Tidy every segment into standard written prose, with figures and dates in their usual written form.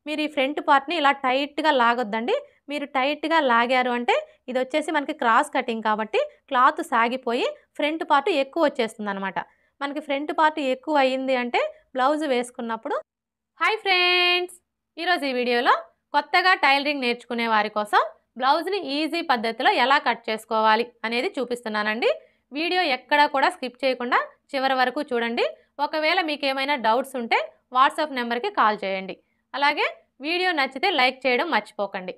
మీరు ఈ ఫ్రంట్ పార్ట్‌ని ఇలా టైట్‌గా లాగొద్దండి. మీరు టైట్‌గా లాగారు అంటే ఇదొచ్చేసి మనకి క్రాస్ కటింగ్ కాబట్టి క్లాత్ సాగిపోయి ఫ్రంట్ పార్ట్ ఎక్కువొచ్చేస్తుందనమాట. మనకి ఫ్రంట్ పార్ట్ ఎక్కువయింది అంటే బ్లౌజ్ వేసుకున్నప్పుడు హాయ్ ఫ్రెండ్స్! ఈరోజు ఈ వీడియోలో కొత్తగా టైలరింగ్ నేర్చుకునే వారి కోసం బ్లౌజ్‌ని ఈజీ పద్ధతిలో ఎలా కట్ చేసుకోవాలి అనేది చూపిస్తున్నానండి. వీడియో ఎక్కడా కూడా స్కిప్ చేయకుండా చివరి వరకు చూడండి. ఒకవేళ మీకేమైనా డౌట్స్ ఉంటే వాట్సాప్ నెంబర్‌కి కాల్ చేయండి. అలాగే వీడియో నచ్చితే లైక్ చేయడం మర్చిపోకండి.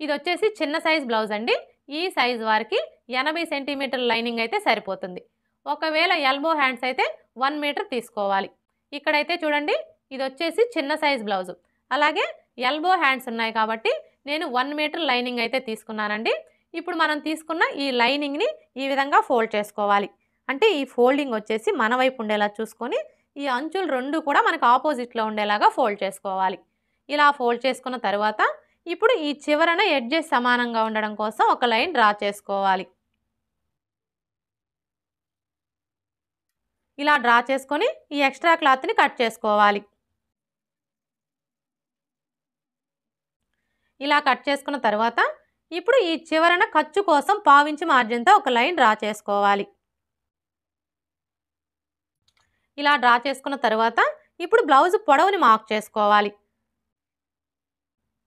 ఇదొచ్చేసి చిన్న సైజ్ బ్లౌజ్ అండి. ఈ సైజ్ వారికి 80 సెంటీమీటర్ల లైనింగ్ అయితే సరిపోతుంది. ఒకవేళ ఎల్బో హ్యాండ్స్ అయితే 1 మీటర్ తీసుకోవాలి. ఇక్కడైతే చూడండి ఇదొచ్చేసి చిన్న సైజ్ బ్లౌజు. అలాగే ఎల్బో హ్యాండ్స్ ఉన్నాయి కాబట్టి నేను 1 మీటర్ లైనింగ్ అయితే తీసుకున్నానండి. ఇప్పుడు మనం తీసుకున్న ఈ లైనింగ్‌ని ఈ విధంగా ఫోల్డ్ చేసుకోవాలి. అంటే ఈ ఫోల్డింగ్ వచ్చేసి మన వైపు ఉండేలా చూసుకొని ఈ అంచులు 2 కూడా మనకు ఆపోజిట్‌లో ఉండేలాగా ఫోల్డ్ చేసుకోవాలి. ఇలా ఫోల్డ్ చేసుకున్న తరువాత ఇప్పుడు ఈ చివరన ఎడ్జెస్ సమానంగా ఉండడం కోసం ఒక లైన్ డ్రా చేసుకోవాలి. ఇలా డ్రా చేసుకొని ఈ ఎక్స్ట్రా క్లాత్‌ని కట్ చేసుకోవాలి. ఇలా కట్ చేసుకున్న తర్వాత ఇప్పుడు ఈ చివరన ఖర్చు కోసం పావించి మార్జిన్‌తో ఒక లైన్ డ్రా చేసుకోవాలి. ఇలా డ్రా చేసుకున్న తర్వాత ఇప్పుడు బ్లౌజ్ పొడవుని మార్క్ చేసుకోవాలి.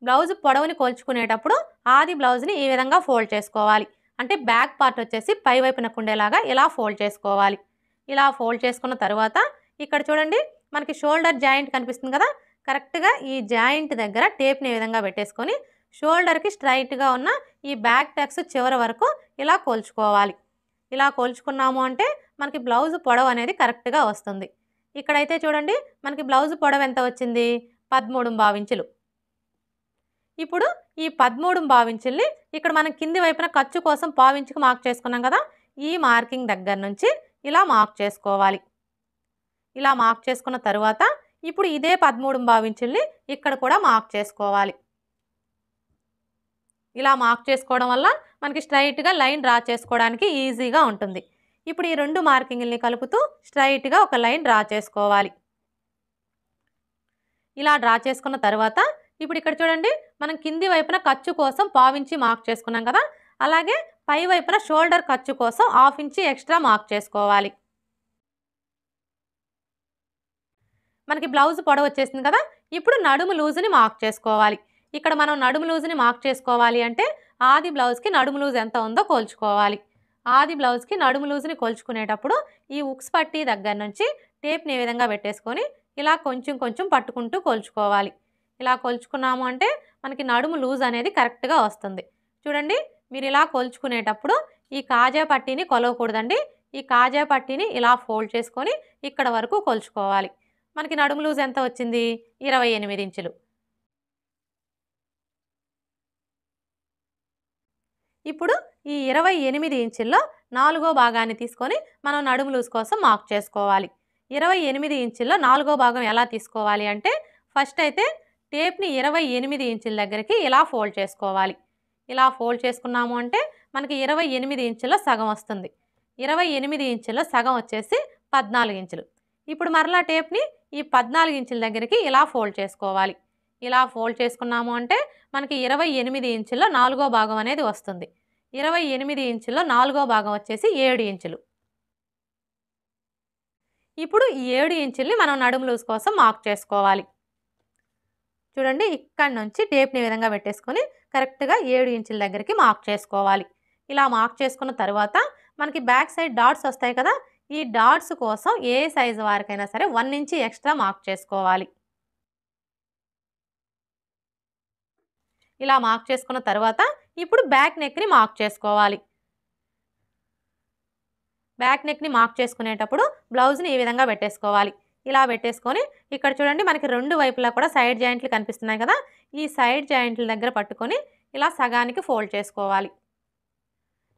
బ్లౌజ్ పొడవుని కొలుచుకునేటప్పుడు ఆది బ్లౌజ్‌ని ఈ విధంగా ఫోల్డ్ చేసుకోవాలి. అంటే బ్యాక్ పార్ట్ వచ్చేసి పై వైపునకు ఉండేలాగా ఇలా ఫోల్డ్ చేసుకోవాలి. ఇలా ఫోల్డ్ చేసుకున్న తర్వాత ఇక్కడ చూడండి మనకి షోల్డర్ జాయింట్ కనిపిస్తుంది కదా! కరెక్ట్‌గా ఈ జాయింట్ దగ్గర టేప్‌ని ఈ విధంగా పెట్టేసుకొని షోల్డర్‌కి స్ట్రెయిట్‌గా ఉన్న ఈ బ్యాక్ టక్స్ చివరి వరకు ఇలా కొలుచుకోవాలి. ఇలా కొలుచుకున్నాము అంటే మనకి బ్లౌజ్ పొడవు అనేది కరెక్ట్‌గా వస్తుంది. ఇక్కడైతే చూడండి మనకి బ్లౌజ్ పొడవు ఎంత వచ్చింది? 13.5 ఇంచులు. ఇప్పుడు ఈ 13.5 ఇంచుల్ని ఇక్కడ మనం కింది వైపున ఖర్చు కోసం పావించుకు మార్క్ చేసుకున్నాం కదా! ఈ మార్కింగ్ దగ్గర నుంచి ఇలా మార్క్ చేసుకోవాలి. ఇలా మార్క్ చేసుకున్న తరువాత ఇప్పుడు ఇదే 13.5 ఇంచుల్ని ఇక్కడ కూడా మార్క్ చేసుకోవాలి. ఇలా మార్క్ చేసుకోవడం వల్ల మనకి స్ట్రెయిట్‌గా లైన్ డ్రా చేసుకోవడానికి ఈజీగా ఉంటుంది. ఇప్పుడు ఈ 2 మార్కింగ్‌లని కలుపుతూ స్ట్రెయిట్‌గా ఒక లైన్ డ్రా చేసుకోవాలి. ఇలా డ్రా చేసుకున్న తర్వాత ఇప్పుడు ఇక్కడ చూడండి మనం కింది వైపున ఖర్చు కోసం పావించి మార్క్ చేసుకున్నాం కదా! అలాగే పై వైపున షోల్డర్ ఖర్చు కోసం 1/2 ఇంచి ఎక్స్ట్రా మార్క్ చేసుకోవాలి. మనకి బ్లౌజ్ పొడవు వచ్చేసింది కదా! ఇప్పుడు నడుము లూజ్‌ని మార్క్ చేసుకోవాలి. ఇక్కడ మనం నడుము లూజ్‌ని మార్క్ చేసుకోవాలి అంటే ఆది బ్లౌజ్‌కి నడుము లూజ్ ఎంత ఉందో కొలుచుకోవాలి. ఆది బ్లౌజ్‌కి నడుము లూజ్‌ని కొలుచుకునేటప్పుడు ఈ ఉక్స్ పట్టీ దగ్గర నుంచి టేప్‌ని ఈ విధంగా పెట్టేసుకొని ఇలా కొంచెం కొంచెం పట్టుకుంటూ కొలుచుకోవాలి. ఇలా కొలుచుకున్నాము అంటే మనకి నడుము లూజ్ అనేది కరెక్ట్‌గా వస్తుంది. చూడండి మీరు ఇలా కొలుచుకునేటప్పుడు ఈ కాజా పట్టీని కొలవకూడదండి. ఈ కాజా పట్టీని ఇలా ఫోల్డ్ చేసుకొని ఇక్కడ వరకు కొలుచుకోవాలి. మనకి నడుము లూజ్ ఎంత వచ్చింది? 28 ఇంచులు. ఇప్పుడు ఈ 28 ఇంచుల్లో 4గో భాగాన్ని తీసుకొని మనం నడుము లూజ్ కోసం మార్క్ చేసుకోవాలి. 28 ఇంచుల్లో 4గో భాగం ఎలా తీసుకోవాలి అంటే ఫస్ట్ అయితే టేప్‌ని 28 ఇంచుల దగ్గరికి ఇలా ఫోల్డ్ చేసుకోవాలి. ఇలా ఫోల్డ్ చేసుకున్నాము అంటే మనకి 28 ఇంచుల్లో సగం వస్తుంది. 28 ఇంచుల్లో సగం వచ్చేసి 14 ఇంచులు. ఇప్పుడు మరలా టేప్‌ని ఈ 14 ఇంచుల దగ్గరికి ఇలా ఫోల్డ్ చేసుకోవాలి. ఇలా ఫోల్డ్ చేసుకున్నాము అంటే మనకి 28 ఇంచుల్లో 4గో భాగం అనేది వస్తుంది. 28 ఇంచుల్లో 4గో భాగం వచ్చేసి 7 ఇంచులు. ఇప్పుడు ఈ 7 ఇంచుల్ని మనం నడుము లూజ్ కోసం మార్క్ చేసుకోవాలి. చూడండి ఇక్కడి నుంచి టేప్‌ని ఈ విధంగా పెట్టేసుకొని కరెక్ట్‌గా 7 ఇంచుల దగ్గరికి మార్క్ చేసుకోవాలి. ఇలా మార్క్ చేసుకున్న తర్వాత మనకి బ్యాక్ సైడ్ డాట్స్ వస్తాయి కదా! ఈ డాట్స్ కోసం ఏ సైజు వారికైనా సరే 1 ఇంచ్ ఎక్స్ట్రా మార్క్ చేసుకోవాలి. ఇలా మార్క్ చేసుకున్న తర్వాత ఇప్పుడు బ్యాక్ నెక్‌ని మార్క్ చేసుకోవాలి. బ్యాక్ నెక్‌ని మార్క్ చేసుకునేటప్పుడు బ్లౌజ్‌ని ఈ విధంగా పెట్టేసుకోవాలి. ఇలా పెట్టేసుకొని ఇక్కడ చూడండి మనకి 2 వైపులా కూడా సైడ్ జాయింట్లు కనిపిస్తున్నాయి కదా! ఈ సైడ్ జాయింట్ల దగ్గర పట్టుకొని ఇలా సగానికి ఫోల్డ్ చేసుకోవాలి.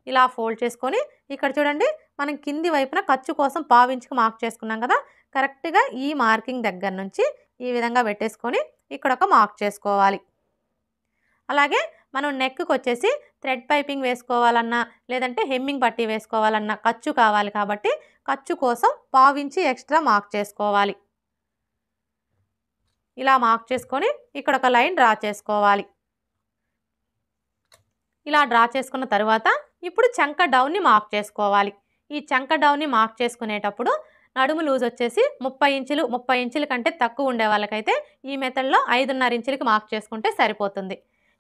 ఇలా ఫోల్డ్ చేసుకొని ఇక్కడ చూడండి మనం కింది వైపున ఖర్చు కోసం పావించుకు మార్క్ చేసుకున్నాం కదా! కరెక్ట్‌గా ఈ మార్కింగ్ దగ్గర నుంచి ఈ విధంగా పెట్టేసుకొని ఇక్కడ ఒక మార్క్ చేసుకోవాలి. అలాగే మనం నెక్‌కొచ్చేసి థ్రెడ్ పైపింగ్ వేసుకోవాలన్నా లేదంటే హెమ్మింగ్ పట్టీ వేసుకోవాలన్నా ఖర్చు కావాలి కాబట్టి ఖర్చు కోసం పావించి ఎక్స్ట్రా మార్క్ చేసుకోవాలి. ఇలా మార్క్ చేసుకొని ఇక్కడ ఒక లైన్ డ్రా చేసుకోవాలి. ఇలా డ్రా చేసుకున్న తర్వాత ఇప్పుడు చంక డౌన్ని మార్క్ చేసుకోవాలి. ఈ చంక డౌన్ని మార్క్ చేసుకునేటప్పుడు నడుము లూజ్ వచ్చేసి 30 ఇంచుల కంటే తక్కువ ఉండే వాళ్ళకైతే ఈ మెథడ్లో 5.5 ఇంచులకి మార్క్ చేసుకుంటే సరిపోతుంది.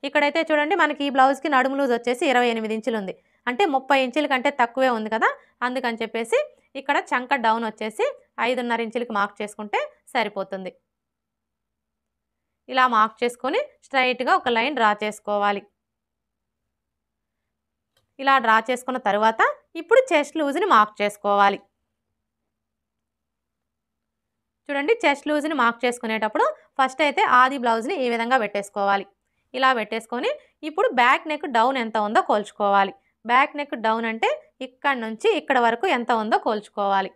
ఇక్కడైతే చూడండి మనకి ఈ బ్లౌజ్కి నడుము లూజ్ వచ్చేసి 28 ఇంచులు ఉంది. అంటే 30 ఇంచుల కంటే తక్కువే ఉంది కదా, అందుకని చెప్పేసి ఇక్కడ చంక డౌన్ వచ్చేసి 5.5 ఇంచులకి మార్క్ చేసుకుంటే సరిపోతుంది. ఇలా మార్క్ చేసుకొని స్ట్రైట్గా ఒక లైన్ డ్రా చేసుకోవాలి. ఇలా డ్రా చేసుకున్న తర్వాత ఇప్పుడు చెస్ట్ లూజ్ని మార్క్ చేసుకోవాలి. చూడండి చెస్ట్ లూజ్ని మార్క్ చేసుకునేటప్పుడు ఫస్ట్ అయితే ఆది బ్లౌజ్ని ఈ విధంగా పెట్టేసుకోవాలి. ఇలా పెట్టేసుకొని ఇప్పుడు బ్యాక్ నెక్ డౌన్ ఎంత ఉందో కొలుచుకోవాలి. బ్యాక్ నెక్ డౌన్ అంటే ఇక్కడ నుంచి ఇక్కడ వరకు ఎంత ఉందో కొలుచుకోవాలి.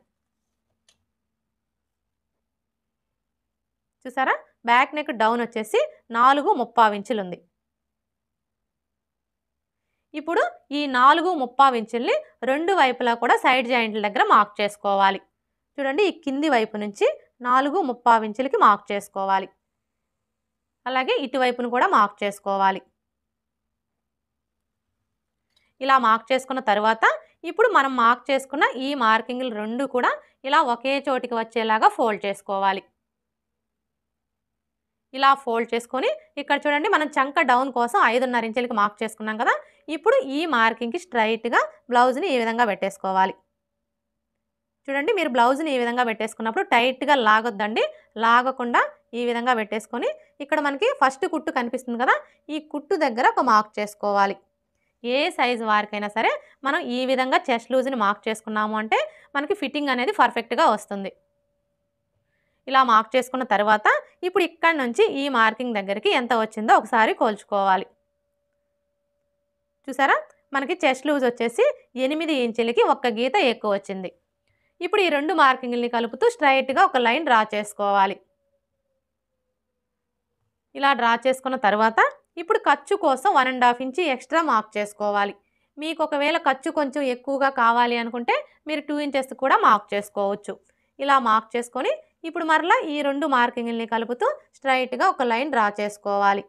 చూసారా, బ్యాక్ నెక్ డౌన్ వచ్చేసి 4.35 ఇంచులు ఉంది. ఇప్పుడు ఈ 4.35 ఇంచుల్ని రెండు వైపులా కూడా సైడ్ జాయింట్ల దగ్గర మార్క్ చేసుకోవాలి. చూడండి ఈ కింది వైపు నుంచి 4.35 ఇంచులకి మార్క్ చేసుకోవాలి. అలాగే ఇటువైపును కూడా మార్క్ చేసుకోవాలి. ఇలా మార్క్ చేసుకున్న తర్వాత ఇప్పుడు మనం మార్క్ చేసుకున్న ఈ మార్కింగ్లు రెండు కూడా ఇలా ఒకే చోటికి వచ్చేలాగా ఫోల్డ్ చేసుకోవాలి. ఇలా ఫోల్డ్ చేసుకొని ఇక్కడ చూడండి మనం చంక డౌన్ కోసం 5.5 ఇంచులకి మార్క్ చేసుకున్నాం కదా, ఇప్పుడు ఈ మార్కింగ్కి స్ట్రైట్గా బ్లౌజ్ని ఈ విధంగా పెట్టేసుకోవాలి. చూడండి మీరు బ్లౌజ్ని ఈ విధంగా పెట్టేసుకున్నప్పుడు టైట్గా లాగొద్దండి, లాగకుండా ఈ విధంగా పెట్టేసుకొని ఇక్కడ మనకి ఫస్ట్ కుట్టు కనిపిస్తుంది కదా, ఈ కుట్టు దగ్గర ఒక మార్క్ చేసుకోవాలి. ఏ సైజు వారికైనా సరే మనం ఈ విధంగా చెస్ట్ లూజ్ని మార్క్ చేసుకున్నాము అంటే మనకి ఫిట్టింగ్ అనేది పర్ఫెక్ట్గా వస్తుంది. ఇలా మార్క్ చేసుకున్న తర్వాత ఇప్పుడు ఇక్కడ నుంచి ఈ మార్కింగ్ దగ్గరికి ఎంత వచ్చిందో ఒకసారి కొలుచుకోవాలి. చూసారా, మనకి చెస్ట్ లూజ్ వచ్చేసి 8 ఇంచులకి ఒక్క గీత ఎక్కువ వచ్చింది. ఇప్పుడు ఈ రెండు మార్కింగ్ని కలుపుతూ స్ట్రైట్గా ఒక లైన్ డ్రా చేసుకోవాలి. ఇలా డ్రా చేసుకున్న తర్వాత ఇప్పుడు ఖర్చు కోసం 1.5 ఇంచ్ ఎక్స్ట్రా మార్క్ చేసుకోవాలి. మీకు ఒకవేళ ఖర్చు కొంచెం ఎక్కువగా కావాలి అనుకుంటే మీరు 2 ఇంచెస్ కూడా మార్క్ చేసుకోవచ్చు. ఇలా మార్క్ చేసుకొని ఇప్పుడు మరలా ఈ రెండు మార్కింగ్ని కలుపుతూ స్ట్రైట్గా ఒక లైన్ డ్రా చేసుకోవాలి.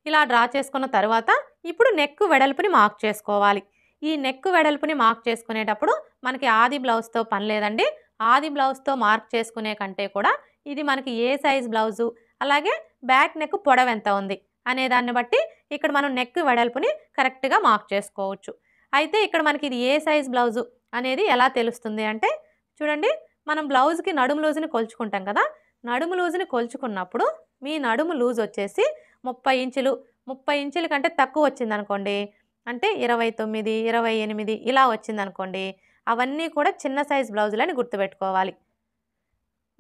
ఇలా డ్రా చేసుకున్న తర్వాత ఇప్పుడు నెక్ వెడల్పుని మార్క్ చేసుకోవాలి. ఈ నెక్ వెడల్పుని మార్క్ చేసుకునేటప్పుడు మనకి ఆది బ్లౌజ్తో పని లేదండి. ఆది బ్లౌజ్తో మార్క్ చేసుకునే కంటే కూడా ఇది మనకి ఏ సైజ్ బ్లౌజు, అలాగే బ్యాక్ నెక్ పొడవు ఎంత ఉంది అనే దాన్ని బట్టి ఇక్కడ మనం నెక్ వెడల్పుని కరెక్ట్గా మార్క్ చేసుకోవచ్చు. అయితే ఇక్కడ మనకి ఇది ఏ సైజ్ బ్లౌజు అనేది ఎలా తెలుస్తుంది అంటే చూడండి, మనం బ్లౌజ్కి నడుము లూజ్ని కొలుచుకుంటాం కదా, నడుము లూజ్ని కొలుచుకున్నప్పుడు మీ నడుము లూజ్ వచ్చేసి 30 ఇంచులు, 30 ఇంచుల కంటే తక్కువ వచ్చిందనుకోండి, అంటే 29, 28 ఇలా వచ్చిందనుకోండి, అవన్నీ కూడా చిన్న సైజ్ బ్లౌజులని గుర్తుపెట్టుకోవాలి.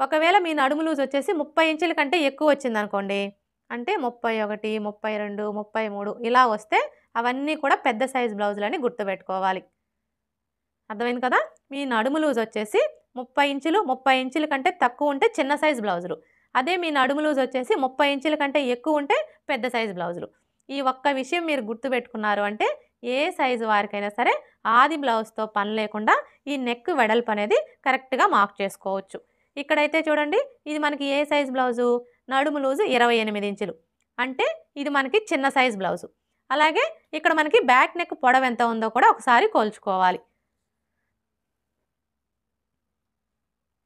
ఒకవేళ మీ నడుము లూజ్ వచ్చేసి 30 ఇంచుల కంటే ఎక్కువ వచ్చిందనుకోండి, అంటే 31, 32, 33 ఇలా వస్తే అవన్నీ కూడా పెద్ద సైజ్ బ్లౌజులని గుర్తుపెట్టుకోవాలి. అర్థమైంది కదా, మీ నడుము లూజ్ వచ్చేసి 30 ఇంచుల కంటే తక్కువ ఉంటే చిన్న సైజ్ బ్లౌజులు, అదే మీ నడుము లూజ్ వచ్చేసి 30 ఇంచుల కంటే ఎక్కువ ఉంటే పెద్ద సైజ్ బ్లౌజులు. ఈ ఒక్క విషయం మీరు గుర్తుపెట్టుకున్నారు అంటే ఏ సైజు వారికైనా సరే ఆది బ్లౌజ్తో పని లేకుండా ఈ నెక్ వెడల్పు అనేది కరెక్ట్గా మార్క్ చేసుకోవచ్చు. ఇక్కడైతే చూడండి ఇది మనకి ఏ సైజ్ బ్లౌజు, నడుము లూజు 28 ఇంచులు, అంటే ఇది మనకి చిన్న సైజ్ బ్లౌజు. అలాగే ఇక్కడ మనకి బ్యాక్ నెక్ పొడవు ఎంత ఉందో కూడా ఒకసారి కొలుచుకోవాలి.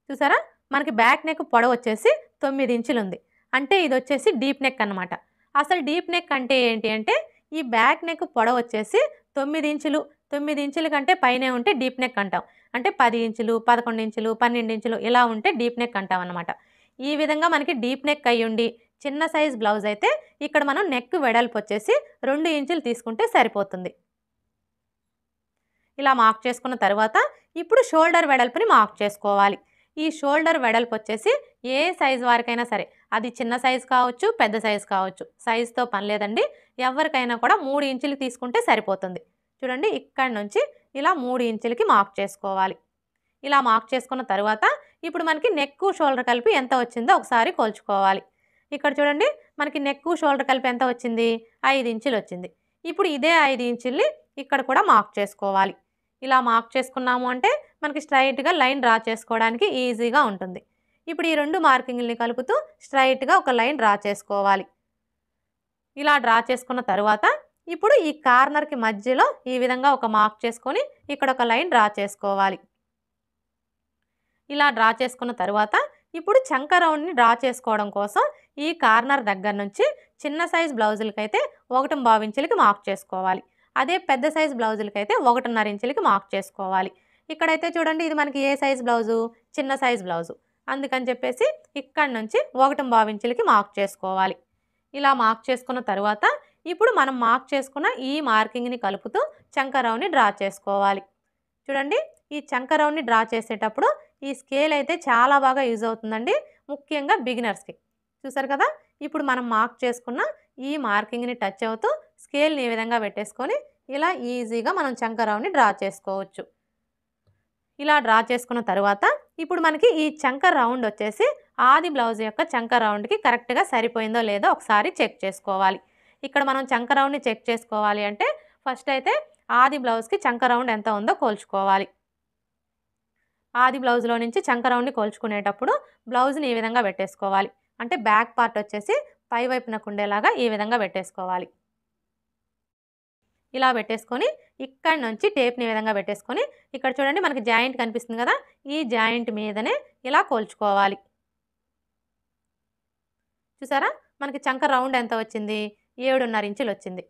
చూసారా, మనకి బ్యాక్ నెక్ పొడవు వచ్చేసి 9 ఇంచులు ఉంది, అంటే ఇది వచ్చేసి డీప్ నెక్ అన్నమాట. అసలు డీప్ నెక్ అంటే ఏంటి అంటే ఈ బ్యాక్ నెక్ పొడవు వచ్చేసి 9 ఇంచులు, 9 ఇంచుల కంటే పైనే ఉంటే డీప్ నెక్ అంటాం. అంటే 10 ఇంచులు, 11 ఇంచులు, 12 ఇంచులు ఇలా ఉంటే డీప్ నెక్ అంటాం అన్నమాట. ఈ విధంగా మనకి డీప్ నెక్ అయ్యుండి చిన్న సైజ్ బ్లౌజ్ అయితే ఇక్కడ మనం నెక్ వెడల్పు వచ్చేసి 2 ఇంచులు తీసుకుంటే సరిపోతుంది. ఇలా మార్క్ చేసుకున్న తర్వాత ఇప్పుడు షోల్డర్ వెడల్పుని మార్క్ చేసుకోవాలి. ఈ షోల్డర్ వెడల్పు వచ్చేసి ఏ సైజు వారికైనా సరే, అది చిన్న సైజు కావచ్చు, పెద్ద సైజు కావచ్చు, సైజుతో పని లేదండి. ఎవరికైనా కూడా 3 ఇంచులు తీసుకుంటే సరిపోతుంది. చూడండి ఇక్కడ నుంచి ఇలా 3 ఇంచులకి మార్క్ చేసుకోవాలి. ఇలా మార్క్ చేసుకున్న తర్వాత ఇప్పుడు మనకి నెక్ షోల్డర్ కలిపి ఎంత వచ్చిందో ఒకసారి కొలుచుకోవాలి. ఇక్కడ చూడండి మనకి నెక్ షోల్డర్ కలిపి ఎంత వచ్చింది, 5 ఇంచులు వచ్చింది. ఇప్పుడు ఇదే 5 ఇంచుల్ని ఇక్కడ కూడా మార్క్ చేసుకోవాలి. ఇలా మార్క్ చేసుకున్నాము అంటే మనకి స్ట్రైట్గా లైన్ డ్రా చేసుకోవడానికి ఈజీగా ఉంటుంది. ఇప్పుడు ఈ 2 మార్కింగ్‌లని కలుపుతూ స్ట్రెయిట్‌గా ఒక లైన్ డ్రా చేసుకోవాలి. ఇలా డ్రా చేసుకున్న తరువాత ఇప్పుడు ఈ కార్నర్‌కి మధ్యలో ఈ విధంగా ఒక మార్క్ చేసుకొని ఇక్కడ ఒక లైన్ డ్రా చేసుకోవాలి. ఇలా డ్రా చేసుకున్న తరువాత ఇప్పుడు చంక రౌండ్‌ని డ్రా చేసుకోవడం కోసం ఈ కార్నర్ దగ్గర నుంచి చిన్న సైజ్ బ్లౌజులకైతే 1.25 ఇంచులకి మార్క్ చేసుకోవాలి. అదే పెద్ద సైజ్ బ్లౌజులకైతే 1.5 ఇంచులకి మార్క్ చేసుకోవాలి. ఇక్కడైతే చూడండి ఇది మనకి ఏ సైజ్ బ్లౌజు? చిన్న సైజ్ బ్లౌజు. అందుకని చెప్పేసి ఇక్కడ నుంచి 1.25 ఇంచులకి మార్క్ చేసుకోవాలి. ఇలా మార్క్ చేసుకున్న తరువాత ఇప్పుడు మనం మార్క్ చేసుకున్న ఈ మార్కింగ్‌ని కలుపుతూ చంక రౌండ్‌ని డ్రా చేసుకోవాలి. చూడండి ఈ చంక రౌండ్‌ని డ్రా చేసేటప్పుడు ఈ స్కేల్ అయితే చాలా బాగా యూజ్ అవుతుందండి. ముఖ్యంగా బిగినర్స్‌కి. చూసారు కదా! ఇప్పుడు మనం మార్క్ చేసుకున్న ఈ మార్కింగ్‌ని టచ్ అవుతూ స్కేల్‌ని ఈ విధంగా పెట్టేసుకొని ఇలా ఈజీగా మనం చంక రౌండ్‌ని డ్రా చేసుకోవచ్చు. ఇలా డ్రా చేసుకున్న తరువాత ఇప్పుడు మనకి ఈ చంక రౌండ్ వచ్చేసి ఆది బ్లౌజ్ యొక్క చంక రౌండ్‌కి కరెక్ట్‌గా సరిపోయిందో లేదో ఒకసారి చెక్ చేసుకోవాలి. ఇక్కడ మనం చంక రౌండ్‌ని చెక్ చేసుకోవాలి అంటే ఫస్ట్ అయితే ఆది బ్లౌజ్‌కి చంక రౌండ్ ఎంత ఉందో కొలుచుకోవాలి. ఆది బ్లౌజ్‌లో నుంచి చంక రౌండ్‌ని కొలుచుకునేటప్పుడు బ్లౌజ్‌ని ఈ విధంగా పెట్టేసుకోవాలి. అంటే బ్యాక్ పార్ట్ వచ్చేసి పై వైపునకు ఉండేలాగా ఈ విధంగా పెట్టేసుకోవాలి. ఇలా పెట్టేసుకొని ఇక్కడి నుంచి టేప్‌ని ఈ విధంగా పెట్టేసుకొని ఇక్కడ చూడండి మనకి జాయింట్ కనిపిస్తుంది కదా! ఈ జాయింట్ మీదనే ఇలా కొలుచుకోవాలి. చూసారా? మనకి చంక రౌండ్ ఎంత వచ్చింది? 7.5 ఇంచులు వచ్చింది.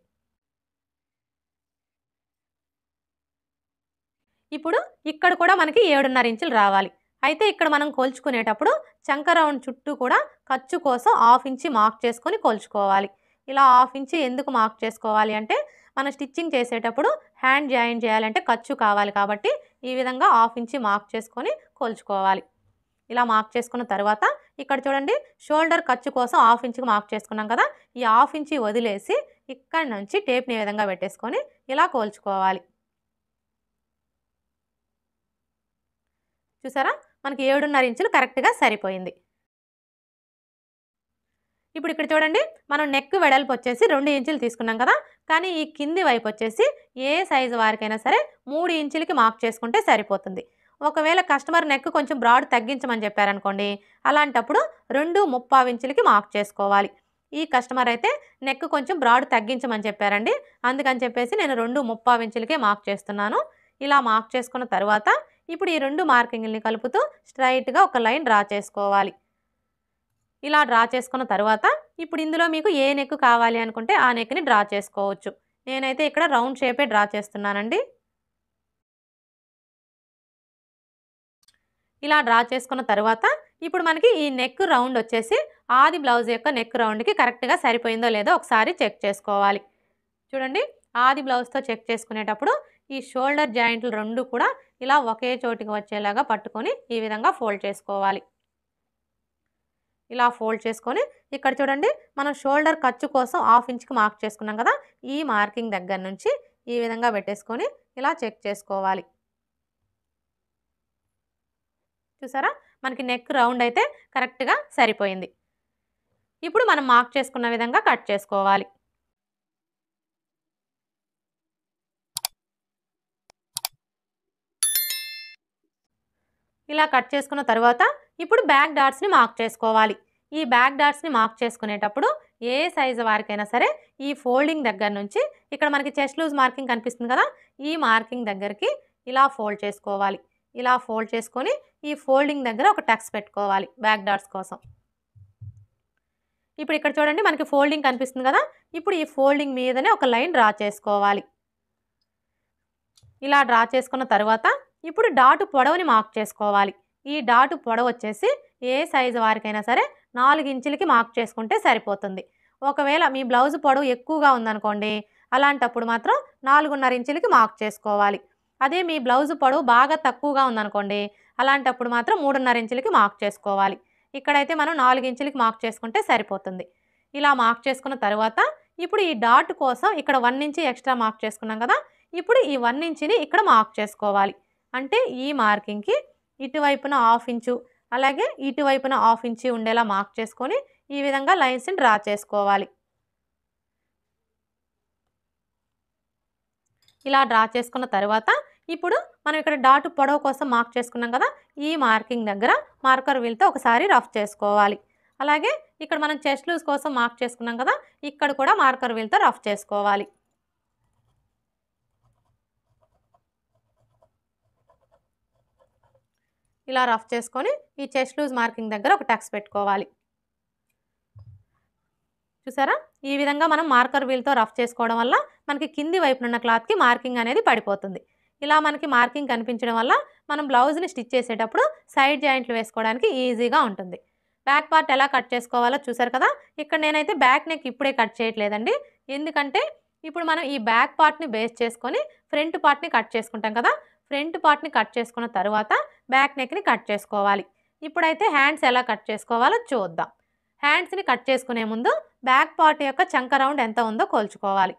ఇప్పుడు ఇక్కడ కూడా మనకి 7.5 ఇంచులు రావాలి. అయితే ఇక్కడ మనం కొలుచుకునేటప్పుడు చంక రౌండ్ చుట్టూ కూడా ఖర్చు కోసం 1/2 ఇంచి మార్క్ చేసుకొని కొలుచుకోవాలి. ఇలా 1/2 ఇంచి ఎందుకు మార్క్ చేసుకోవాలి అంటే మనం స్టిచ్చింగ్ చేసేటప్పుడు హ్యాండ్ జాయిన్ చేయాలంటే ఖర్చు కావాలి కాబట్టి ఈ విధంగా 1/2 ఇంచి మార్క్ చేసుకొని కొలుచుకోవాలి. ఇలా మార్క్ చేసుకున్న తర్వాత ఇక్కడ చూడండి షోల్డర్ ఖర్చు కోసం 1/2 ఇంచుకి మార్క్ చేసుకున్నాం కదా! ఈ 1/2 ఇంచి వదిలేసి ఇక్కడి నుంచి టేప్‌ని ఈ విధంగా పెట్టేసుకొని ఇలా కొలుచుకోవాలి. చూసారా? మనకి 7.5 ఇంచులు కరెక్ట్‌గా సరిపోయింది. ఇప్పుడు ఇక్కడ చూడండి మనం నెక్ వెడల్పు వచ్చేసి 2 ఇంచులు తీసుకున్నాం కదా! కానీ ఈ కింది వైపు వచ్చేసి ఏ సైజు వారికైనా సరే 3 ఇంచులకి మార్క్ చేసుకుంటే సరిపోతుంది. ఒకవేళ కస్టమర్ నెక్ కొంచెం బ్రాడ్ తగ్గించమని చెప్పారనుకోండి, అలాంటప్పుడు 2.25 ఇంచులకి మార్క్ చేసుకోవాలి. ఈ కస్టమర్ అయితే నెక్ కొంచెం బ్రాడ్ తగ్గించమని చెప్పారండి. అందుకని చెప్పేసి నేను 2.25 ఇంచులకే మార్క్ చేస్తున్నాను. ఇలా మార్క్ చేసుకున్న తరువాత ఇప్పుడు ఈ 2 మార్కింగ్‌లని కలుపుతూ స్ట్రెయిట్‌గా ఒక లైన్ డ్రా చేసుకోవాలి. ఇలా డ్రా చేసుకున్న తరువాత ఇప్పుడు ఇందులో మీకు ఏ నెక్ కావాలి అనుకుంటే ఆ నెక్‌ని డ్రా చేసుకోవచ్చు. నేనైతే ఇక్కడ రౌండ్ షేపే డ్రా చేస్తున్నానండి. ఇలా డ్రా చేసుకున్న తరువాత ఇప్పుడు మనకి ఈ నెక్ రౌండ్ వచ్చేసి ఆది బ్లౌజ్ యొక్క నెక్ రౌండ్‌కి కరెక్ట్‌గా సరిపోయిందో లేదో ఒకసారి చెక్ చేసుకోవాలి. చూడండి ఆది బ్లౌజ్‌తో చెక్ చేసుకునేటప్పుడు ఈ షోల్డర్ జాయింట్లు 2 కూడా ఇలా ఒకే చోటికి వచ్చేలాగా పట్టుకొని ఈ విధంగా ఫోల్డ్ చేసుకోవాలి. ఇలా ఫోల్డ్ చేసుకొని ఇక్కడ చూడండి మనం షోల్డర్ ఖర్చు కోసం 1/2 ఇంచుకి మార్క్ చేసుకున్నాం కదా! ఈ మార్కింగ్ దగ్గర నుంచి ఈ విధంగా పెట్టేసుకొని ఇలా చెక్ చేసుకోవాలి. చూసారా? మనకి నెక్ రౌండ్ అయితే కరెక్ట్‌గా సరిపోయింది. ఇప్పుడు మనం మార్క్ చేసుకున్న విధంగా కట్ చేసుకోవాలి. ఇలా కట్ చేసుకున్న తరువాత ఇప్పుడు బ్యాక్ డాట్స్‌ని మార్క్ చేసుకోవాలి. ఈ బ్యాక్ డాట్స్‌ని మార్క్ చేసుకునేటప్పుడు ఏ సైజు వారికైనా సరే ఈ ఫోల్డింగ్ దగ్గర నుంచి ఇక్కడ మనకి చెస్ట్ లూజ్ మార్కింగ్ కనిపిస్తుంది కదా! ఈ మార్కింగ్ దగ్గరికి ఇలా ఫోల్డ్ చేసుకోవాలి. ఇలా ఫోల్డ్ చేసుకొని ఈ ఫోల్డింగ్ దగ్గర ఒక టక్స్ పెట్టుకోవాలి బ్యాక్ డాట్స్ కోసం. ఇప్పుడు ఇక్కడ చూడండి మనకి ఫోల్డింగ్ కనిపిస్తుంది కదా! ఇప్పుడు ఈ ఫోల్డింగ్ మీదనే ఒక లైన్ డ్రా చేసుకోవాలి. ఇలా డ్రా చేసుకున్న తరువాత ఇప్పుడు డాటు పొడవుని మార్క్ చేసుకోవాలి. ఈ డాటు పొడవు వచ్చేసి ఏ సైజు వారికైనా సరే 4 ఇంచులకి మార్క్ చేసుకుంటే సరిపోతుంది. ఒకవేళ మీ బ్లౌజ్ పొడవు ఎక్కువగా ఉందనుకోండి, అలాంటప్పుడు మాత్రం 4.5 ఇంచులకి మార్క్ చేసుకోవాలి. అదే మీ బ్లౌజ్ పొడవు బాగా తక్కువగా ఉందనుకోండి, అలాంటప్పుడు మాత్రం 3.5 ఇంచులకి మార్క్ చేసుకోవాలి. ఇక్కడైతే మనం 4 ఇంచులకి మార్క్ చేసుకుంటే సరిపోతుంది. ఇలా మార్క్ చేసుకున్న తరువాత ఇప్పుడు ఈ డాట్ కోసం ఇక్కడ 1 ఇంచి ఎక్స్ట్రా మార్క్ చేసుకున్నాం కదా! ఇప్పుడు ఈ 1 ఇంచిని ఇక్కడ మార్క్ చేసుకోవాలి. అంటే ఈ మార్కింగ్‌కి ఇటువైపున 1/2 ఇంచు అలాగే ఇటువైపున 1/2 ఇంచి ఉండేలా మార్క్ చేసుకొని ఈ విధంగా లైన్స్‌ని డ్రా చేసుకోవాలి. ఇలా డ్రా చేసుకున్న తరువాత ఇప్పుడు మనం ఇక్కడ డాట్ పొడవు కోసం మార్క్ చేసుకున్నాం కదా, ఈ మార్కింగ్ దగ్గర మార్కర్ వీల్తో ఒకసారి రఫ్ చేసుకోవాలి. అలాగే ఇక్కడ మనం చెస్ట్ లూజ్ కోసం మార్క్ చేసుకున్నాం కదా, ఇక్కడ కూడా మార్కర్ వీల్తో రఫ్ చేసుకోవాలి. ఇలా రఫ్ చేసుకొని ఈ చెస్ట్ లూజ్ మార్కింగ్ దగ్గర ఒక టక్స్ పెట్టుకోవాలి. చూసారా, ఈ విధంగా మనం మార్కర్ వీల్తో రఫ్ చేసుకోవడం వల్ల మనకి కింది వైపునున్న క్లాత్కి మార్కింగ్ అనేది పడిపోతుంది. ఇలా మనకి మార్కింగ్ కనిపించడం వల్ల మనం బ్లౌజ్ని స్టిచ్ చేసేటప్పుడు సైడ్ జాయింట్లు వేసుకోవడానికి ఈజీగా ఉంటుంది. బ్యాక్ పార్ట్ ఎలా కట్ చేసుకోవాలో చూసారు కదా. ఇక్కడ నేనైతే బ్యాక్ నెక్ ఇప్పుడే కట్ చేయట్లేదండి, ఎందుకంటే ఇప్పుడు మనం ఈ బ్యాక్ పార్ట్ని బేస్ చేసుకొని ఫ్రంట్ పార్ట్ని కట్ చేసుకుంటాం కదా. ఫ్రంట్ పార్ట్ని కట్ చేసుకున్న తర్వాత బ్యాక్ నెక్ని కట్ చేసుకోవాలి. ఇప్పుడైతే హ్యాండ్స్ ఎలా కట్ చేసుకోవాలో చూద్దాం. హ్యాండ్స్ని కట్ చేసుకునే ముందు బ్యాక్ పార్ట్ యొక్క చంక రౌండ్ ఎంత ఉందో కొలుచుకోవాలి.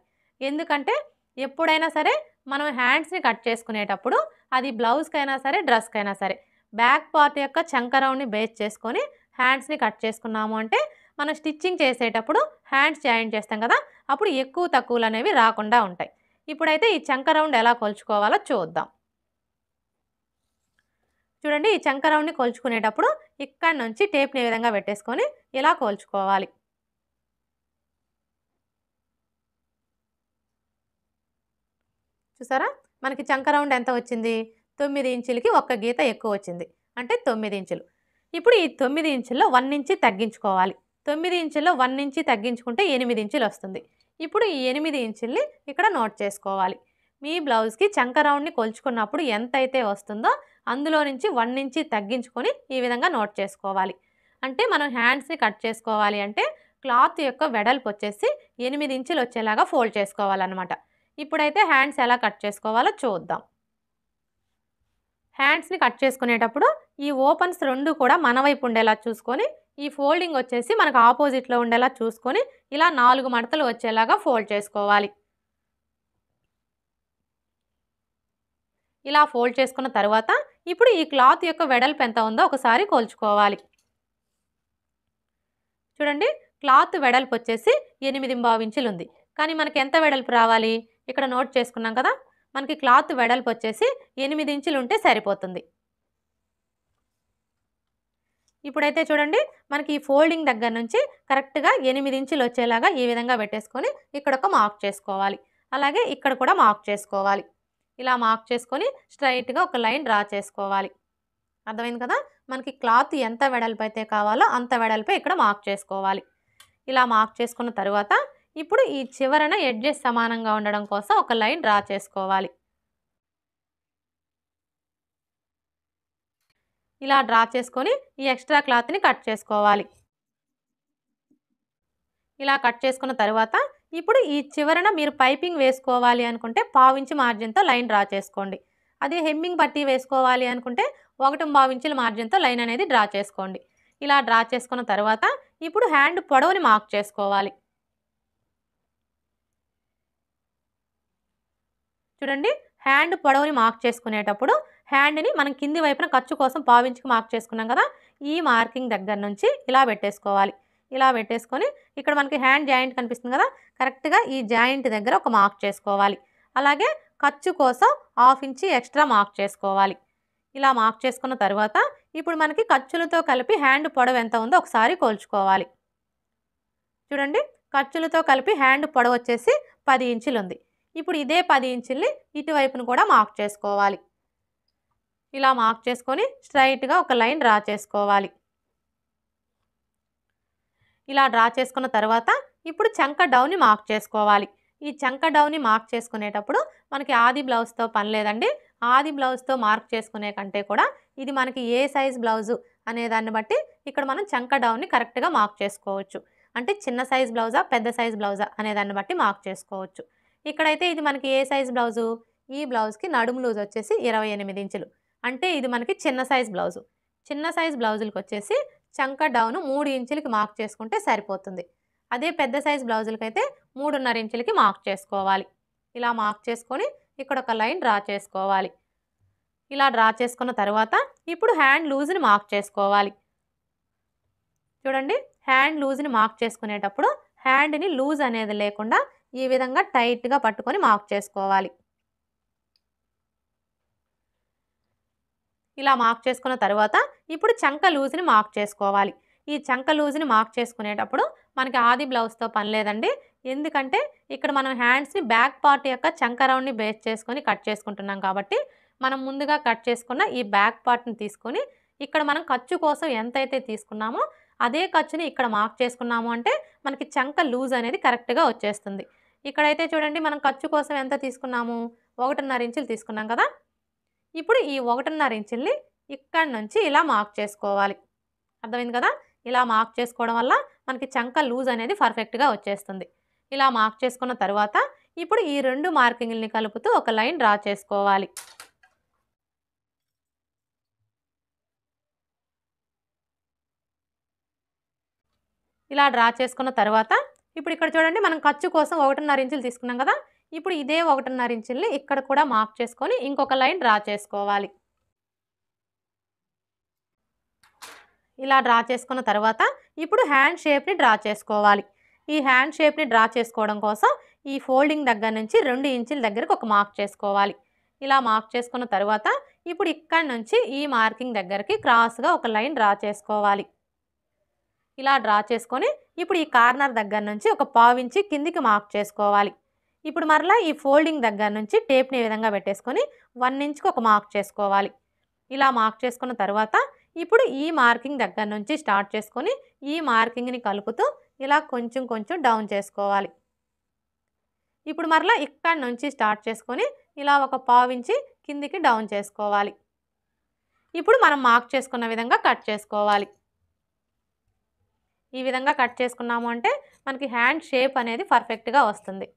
ఎందుకంటే ఎప్పుడైనా సరే మనం హ్యాండ్స్ని కట్ చేసుకునేటప్పుడు అది బ్లౌజ్కైనా సరే డ్రెస్కైనా సరే బ్యాక్ పార్ట్ యొక్క చంక రౌండ్ని బేస్ చేసుకొని హ్యాండ్స్ని కట్ చేసుకున్నాము అంటే మనం స్టిచ్చింగ్ చేసేటప్పుడు హ్యాండ్స్ జాయిన్ చేస్తాం కదా, అప్పుడు ఎక్కువ తక్కువలు అనేవి రాకుండా ఉంటాయి. ఇప్పుడైతే ఈ చంక రౌండ్ ఎలా కొలుచుకోవాలో చూద్దాం. చూడండి, ఈ చంక రౌండ్ని కొలుచుకునేటప్పుడు ఇక్కడ నుంచి టేప్ని ఈ విధంగా పెట్టేసుకొని ఇలా కొలుచుకోవాలి. చూసారా, మనకి చంక రౌండ్ ఎంత వచ్చింది? 9 ఇంచులకి ఒక్క గీత ఎక్కువ వచ్చింది, అంటే 9 ఇంచులు. ఇప్పుడు ఈ 9 ఇంచుల్లో 1 ఇంచి తగ్గించుకోవాలి. 9 ఇంచుల్లో 1 ఇంచి తగ్గించుకుంటే 8 ఇంచులు వస్తుంది. ఇప్పుడు ఈ 8 ఇంచుల్ని ఇక్కడ నోట్ చేసుకోవాలి. మీ బ్లౌజ్కి చంక రౌండ్ని కొలుచుకున్నప్పుడు ఎంత అయితే వస్తుందో అందులో నుంచి 1 ఇంచి తగ్గించుకొని ఈ విధంగా నోట్ చేసుకోవాలి. అంటే మనం హ్యాండ్స్ని కట్ చేసుకోవాలి అంటే క్లాత్ యొక్క వెడల్పు వచ్చేసి 8 ఇంచులు వచ్చేలాగా ఫోల్డ్ చేసుకోవాలన్నమాట. ఇప్పుడైతే హ్యాండ్స్ ఎలా కట్ చేసుకోవాలో చూద్దాం. హ్యాండ్స్ని కట్ చేసుకునేటప్పుడు ఈ ఓపెన్స్ రెండు కూడా మన వైపు ఉండేలా చూసుకొని ఈ ఫోల్డింగ్ వచ్చేసి మనకు ఆపోజిట్లో ఉండేలా చూసుకొని ఇలా 4 మడతలు వచ్చేలాగా ఫోల్డ్ చేసుకోవాలి. ఇలా ఫోల్డ్ చేసుకున్న తర్వాత ఇప్పుడు ఈ క్లాత్ యొక్క వెడల్పు ఎంత ఉందో ఒకసారి కొలుచుకోవాలి. చూడండి, క్లాత్ వెడల్పు వచ్చేసి 8.25 ఇంచులు ఉంది, కానీ మనకి ఎంత వెడల్పు రావాలి? ఇక్కడ నోట్ చేసుకున్నాం కదా, మనకి క్లాత్ వెడల్పు వచ్చేసి 8 ఇంచులు ఉంటే సరిపోతుంది. ఇప్పుడైతే చూడండి, మనకి ఈ ఫోల్డింగ్ దగ్గర నుంచి కరెక్ట్గా 8 ఇంచులు వచ్చేలాగా ఈ విధంగా పెట్టేసుకొని ఇక్కడ ఒక మార్క్ చేసుకోవాలి. అలాగే ఇక్కడ కూడా మార్క్ చేసుకోవాలి. ఇలా మార్క్ చేసుకొని స్ట్రైట్గా ఒక లైన్ డ్రా చేసుకోవాలి. అర్థమైంది కదా, మనకి క్లాత్ ఎంత వెడల్పు అయితే కావాలో అంత వెడల్పే ఇక్కడ మార్క్ చేసుకోవాలి. ఇలా మార్క్ చేసుకున్న తర్వాత ఇప్పుడు ఈ చివరన ఎడ్జెస్ సమానంగా ఉండడం కోసం ఒక లైన్ డ్రా చేసుకోవాలి. ఇలా డ్రా చేసుకొని ఈ ఎక్స్ట్రా క్లాత్ని కట్ చేసుకోవాలి. ఇలా కట్ చేసుకున్న తర్వాత ఇప్పుడు ఈ చివరన మీరు పైపింగ్ వేసుకోవాలి అనుకుంటే 1/2 ఇంచు మార్జిన్తో లైన్ డ్రా చేసుకోండి. అదే హెమ్మింగ్ పట్టీ వేసుకోవాలి అనుకుంటే 1.25 ఇంచుల మార్జిన్తో లైన్ అనేది డ్రా చేసుకోండి. ఇలా డ్రా చేసుకున్న తర్వాత ఇప్పుడు హ్యాండ్ పొడవుని మార్క్ చేసుకోవాలి. చూడండి, హ్యాండ్ పొడవుని మార్క్ చేసుకునేటప్పుడు హ్యాండ్ని మనం కింది వైపున ఖర్చు కోసం 1/2 ఇంచుకి మార్క్ చేసుకున్నాం కదా, ఈ మార్కింగ్ దగ్గర నుంచి ఇలా పెట్టేసుకోవాలి. ఇలా పెట్టేసుకొని ఇక్కడ మనకి హ్యాండ్ జాయింట్ కనిపిస్తుంది కదా, కరెక్ట్గా ఈ జాయింట్ దగ్గర ఒక మార్క్ చేసుకోవాలి. అలాగే ఖర్చు కోసం 1/2 ఇంచు ఎక్స్ట్రా మార్క్ చేసుకోవాలి. ఇలా మార్క్ చేసుకున్న తర్వాత ఇప్పుడు మనకి ఖర్చులతో కలిపి హ్యాండ్ పొడవు ఎంత ఉందో ఒకసారి కొలుచుకోవాలి. చూడండి, ఖర్చులతో కలిపి హ్యాండ్ పొడవు వచ్చేసి 10 ఇంచులు ఉంది. ఇప్పుడు ఇదే 10 ఇంచుల్ని ఇటువైపును కూడా మార్క్ చేసుకోవాలి. ఇలా మార్క్ చేసుకొని స్ట్రైట్గా ఒక లైన్ డ్రా చేసుకోవాలి. ఇలా డ్రా చేసుకున్న తర్వాత ఇప్పుడు చంక డౌన్ని మార్క్ చేసుకోవాలి. ఈ చంక డౌన్ని మార్క్ చేసుకునేటప్పుడు మనకి ఆది బ్లౌజ్తో పని లేదండి. ఆది బ్లౌజ్తో మార్క్ చేసుకునే కంటే కూడా ఇది మనకి ఏ సైజ్ బ్లౌజు అనే దాన్ని బట్టి ఇక్కడ మనం చంక డౌన్ని కరెక్ట్గా మార్క్ చేసుకోవచ్చు. అంటే చిన్న సైజ్ బ్లౌజా పెద్ద సైజ్ బ్లౌజా అనే దాన్ని బట్టి మార్క్ చేసుకోవచ్చు. ఇక్కడైతే ఇది మనకి ఏ సైజ్ బ్లౌజు? ఈ బ్లౌజ్కి నడుము లూజ్ వచ్చేసి 28 ఇంచులు, అంటే ఇది మనకి చిన్న సైజ్ బ్లౌజు. చిన్న సైజ్ బ్లౌజులకు వచ్చేసి చంక డౌను 3 ఇంచులకి మార్క్ చేసుకుంటే సరిపోతుంది. అదే పెద్ద సైజ్ బ్లౌజులకైతే 3.5 ఇంచులకి మార్క్ చేసుకోవాలి. ఇలా మార్క్ చేసుకొని ఇక్కడ ఒక లైన్ డ్రా చేసుకోవాలి. ఇలా డ్రా చేసుకున్న తర్వాత ఇప్పుడు హ్యాండ్ లూజ్ని మార్క్ చేసుకోవాలి. చూడండి, హ్యాండ్ లూజ్ని మార్క్ చేసుకునేటప్పుడు హ్యాండ్ని లూజ్ అనేది లేకుండా ఈ విధంగా టైట్గా పట్టుకొని మార్క్ చేసుకోవాలి. ఇలా మార్క్ చేసుకున్న తర్వాత ఇప్పుడు చంక లూజ్ని మార్క్ చేసుకోవాలి. ఈ చంక లూజ్ని మార్క్ చేసుకునేటప్పుడు మనకి ఆది బ్లౌజ్తో పని లేదండి. ఎందుకంటే ఇక్కడ మనం హ్యాండ్స్ని బ్యాక్ పార్ట్ యొక్క చంక రౌండ్ని బేస్ చేసుకొని కట్ చేసుకుంటున్నాం కాబట్టి మనం ముందుగా కట్ చేసుకున్న ఈ బ్యాక్ పార్ట్ని తీసుకొని ఇక్కడ మనం ఖర్చు కోసం ఎంతైతే తీసుకున్నామో అదే ఖర్చుని ఇక్కడ మార్క్ చేసుకున్నాము అంటే మనకి చంక లూజ్ అనేది కరెక్ట్గా వచ్చేస్తుంది. ఇక్కడైతే చూడండి మనం ఖర్చు కోసం ఎంత తీసుకున్నాము, 1.5 ఇంచులు తీసుకున్నాం కదా. ఇప్పుడు ఈ 1.5 ఇంచుల్ని ఇక్కడి నుంచి ఇలా మార్క్ చేసుకోవాలి. అర్థమైంది కదా. ఇలా మార్క్ చేసుకోవడం వల్ల మనకి చంక లూజ్ అనేది పర్ఫెక్ట్గా వచ్చేస్తుంది. ఇలా మార్క్ చేసుకున్న తర్వాత ఇప్పుడు ఈ 2 మార్కింగ్ని కలుపుతూ ఒక లైన్ డ్రా చేసుకోవాలి. ఇలా డ్రా చేసుకున్న తర్వాత ఇప్పుడు ఇక్కడ చూడండి మనం ఖర్చు కోసం 1.5 ఇంచులు తీసుకున్నాం కదా. ఇప్పుడు ఇదే 1.5 ఇంచుల్ని ఇక్కడ కూడా మార్క్ చేసుకొని ఇంకొక లైన్ డ్రా చేసుకోవాలి. ఇలా డ్రా చేసుకున్న తర్వాత ఇప్పుడు హ్యాండ్ షేప్ని డ్రా చేసుకోవాలి. ఈ హ్యాండ్ షేప్ని డ్రా చేసుకోవడం కోసం ఈ ఫోల్డింగ్ దగ్గర నుంచి 2 ఇంచుల దగ్గరకు ఒక మార్క్ చేసుకోవాలి. ఇలా మార్క్ చేసుకున్న తర్వాత ఇప్పుడు ఇక్కడ నుంచి ఈ మార్కింగ్ దగ్గరికి క్రాస్గా ఒక లైన్ డ్రా చేసుకోవాలి. ఇలా డ్రా చేసుకొని ఇప్పుడు ఈ కార్నర్ దగ్గర నుంచి ఒక 1/4 ఇంచు కిందికి మార్క్ చేసుకోవాలి. ఇప్పుడు మరలా ఈ ఫోల్డింగ్ దగ్గర నుంచి టేప్ని ఈ విధంగా పెట్టేసుకొని 1 ఇంచుకి ఒక మార్క్ చేసుకోవాలి. ఇలా మార్క్ చేసుకున్న తర్వాత ఇప్పుడు ఈ మార్కింగ్ దగ్గర నుంచి స్టార్ట్ చేసుకొని ఈ మార్కింగ్ని కలుపుతూ ఇలా కొంచెం కొంచెం డౌన్ చేసుకోవాలి. ఇప్పుడు మరలా ఇక్కడ నుంచి స్టార్ట్ చేసుకొని ఇలా ఒక 1/4 ఇంచు కిందికి డౌన్ చేసుకోవాలి. ఇప్పుడు మనం మార్క్ చేసుకున్న విధంగా కట్ చేసుకోవాలి. ఈ విధంగా కట్ చేసుకున్నాము అంటే మనకి హ్యాండ్ షేప్ అనేది పర్ఫెక్ట్గా వస్తుంది.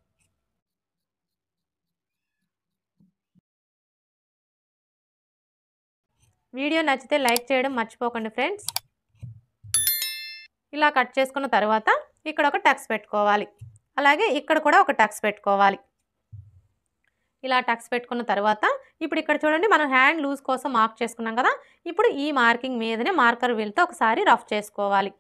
వీడియో నచ్చితే లైక్ చేయడం మర్చిపోకండి ఫ్రెండ్స్. ఇలా కట్ చేసుకున్న తర్వాత ఇక్కడ ఒక టక్స్ పెట్టుకోవాలి. అలాగే ఇక్కడ కూడా ఒక టక్స్ పెట్టుకోవాలి. ఇలా టక్స్ పెట్టుకున్న తర్వాత ఇప్పుడు ఇక్కడ చూడండి మనం హ్యాండ్ లూజ్ కోసం మార్క్ చేసుకున్నాం కదా. ఇప్పుడు ఈ మార్కింగ్ మీదనే మార్కర్ వీల్తో ఒకసారి రఫ్ చేసుకోవాలి.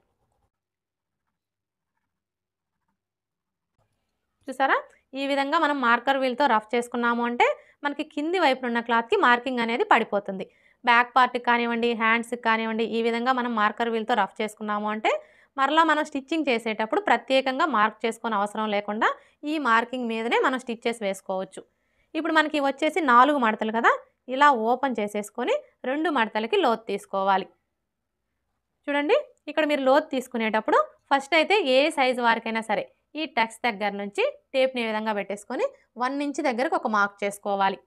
చూసారా, ఈ విధంగా మనం మార్కర్ వీల్తో రఫ్ చేసుకున్నాము అంటే మనకి కింది వైపున ఉన్న క్లాత్కి మార్కింగ్ అనేది పడిపోతుంది. బ్యాక్ పార్ట్కి కానివ్వండి, హ్యాండ్స్కి కానివ్వండి, ఈ విధంగా మనం మార్కర్ వీల్తో రఫ్ చేసుకున్నాము అంటే మరలా మనం స్టిచ్చింగ్ చేసేటప్పుడు ప్రత్యేకంగా మార్క్ చేసుకొని అవసరం లేకుండా ఈ మార్కింగ్ మీదనే మనం స్టిచ్చెస్ వేసుకోవచ్చు. ఇప్పుడు మనకి వచ్చేసి 4 మడతలు కదా. ఇలా ఓపెన్ చేసేసుకొని 2 మడతలకి లోతు తీసుకోవాలి. చూడండి, ఇక్కడ మీరు లోతు తీసుకునేటప్పుడు ఫస్ట్ అయితే ఏ సైజు వారికైనా సరే ఈ టక్స్ దగ్గర నుంచి టేప్ని ఈ విధంగా పెట్టేసుకొని 1 ఇంచ్ దగ్గరకు ఒక మార్క్ చేసుకోవాలి.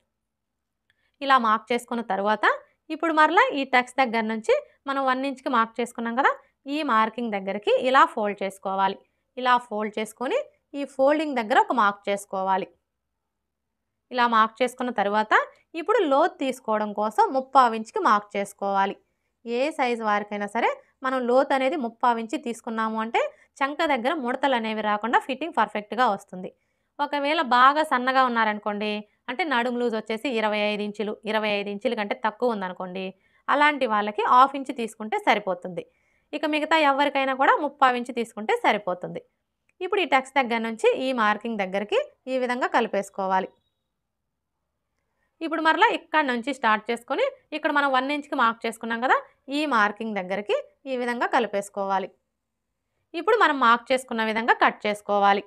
ఇలా మార్క్ చేసుకున్న తర్వాత ఇప్పుడు మరలా ఈ టక్స్ దగ్గర నుంచి మనం 1 ఇంచ్కి మార్క్ చేసుకున్నాం కదా. ఈ మార్కింగ్ దగ్గరికి ఇలా ఫోల్డ్ చేసుకోవాలి. ఇలా ఫోల్డ్ చేసుకొని ఈ ఫోల్డింగ్ దగ్గర ఒక మార్క్ చేసుకోవాలి. ఇలా మార్క్ చేసుకున్న తర్వాత ఇప్పుడు లోతు తీసుకోవడం కోసం 3/4 ఇంచ్కి మార్క్ చేసుకోవాలి. ఏ సైజు వారికైనా సరే మనం లోతు అనేది 3/4 ఇంచ్ తీసుకున్నాము అంటే చంక దగ్గర ముడతలు అనేవి రాకుండా ఫిట్టింగ్ పర్ఫెక్ట్గా వస్తుంది. ఒకవేళ బాగా సన్నగా ఉన్నారనుకోండి, అంటే నడుము లూజ్ వచ్చేసి 25 ఇంచులు, 25 ఇంచుల కంటే తక్కువ ఉందనుకోండి, అలాంటి వాళ్ళకి 1/2 ఇంచ్ తీసుకుంటే సరిపోతుంది. ఇక మిగతా ఎవరికైనా కూడా 3/4 ఇంచ్ తీసుకుంటే సరిపోతుంది. ఇప్పుడు ఈ టక్స్ దగ్గర నుంచి ఈ మార్కింగ్ దగ్గరికి ఈ విధంగా కలిపేసుకోవాలి. ఇప్పుడు మరలా ఇక్కడ నుంచి స్టార్ట్ చేసుకొని ఇక్కడ మనం 1 ఇంచ్కి మార్క్ చేసుకున్నాం కదా. ఈ మార్కింగ్ దగ్గరికి ఈ విధంగా కలిపేసుకోవాలి. ఇప్పుడు మనం మార్క్ చేసుకున్న విధంగా కట్ చేసుకోవాలి.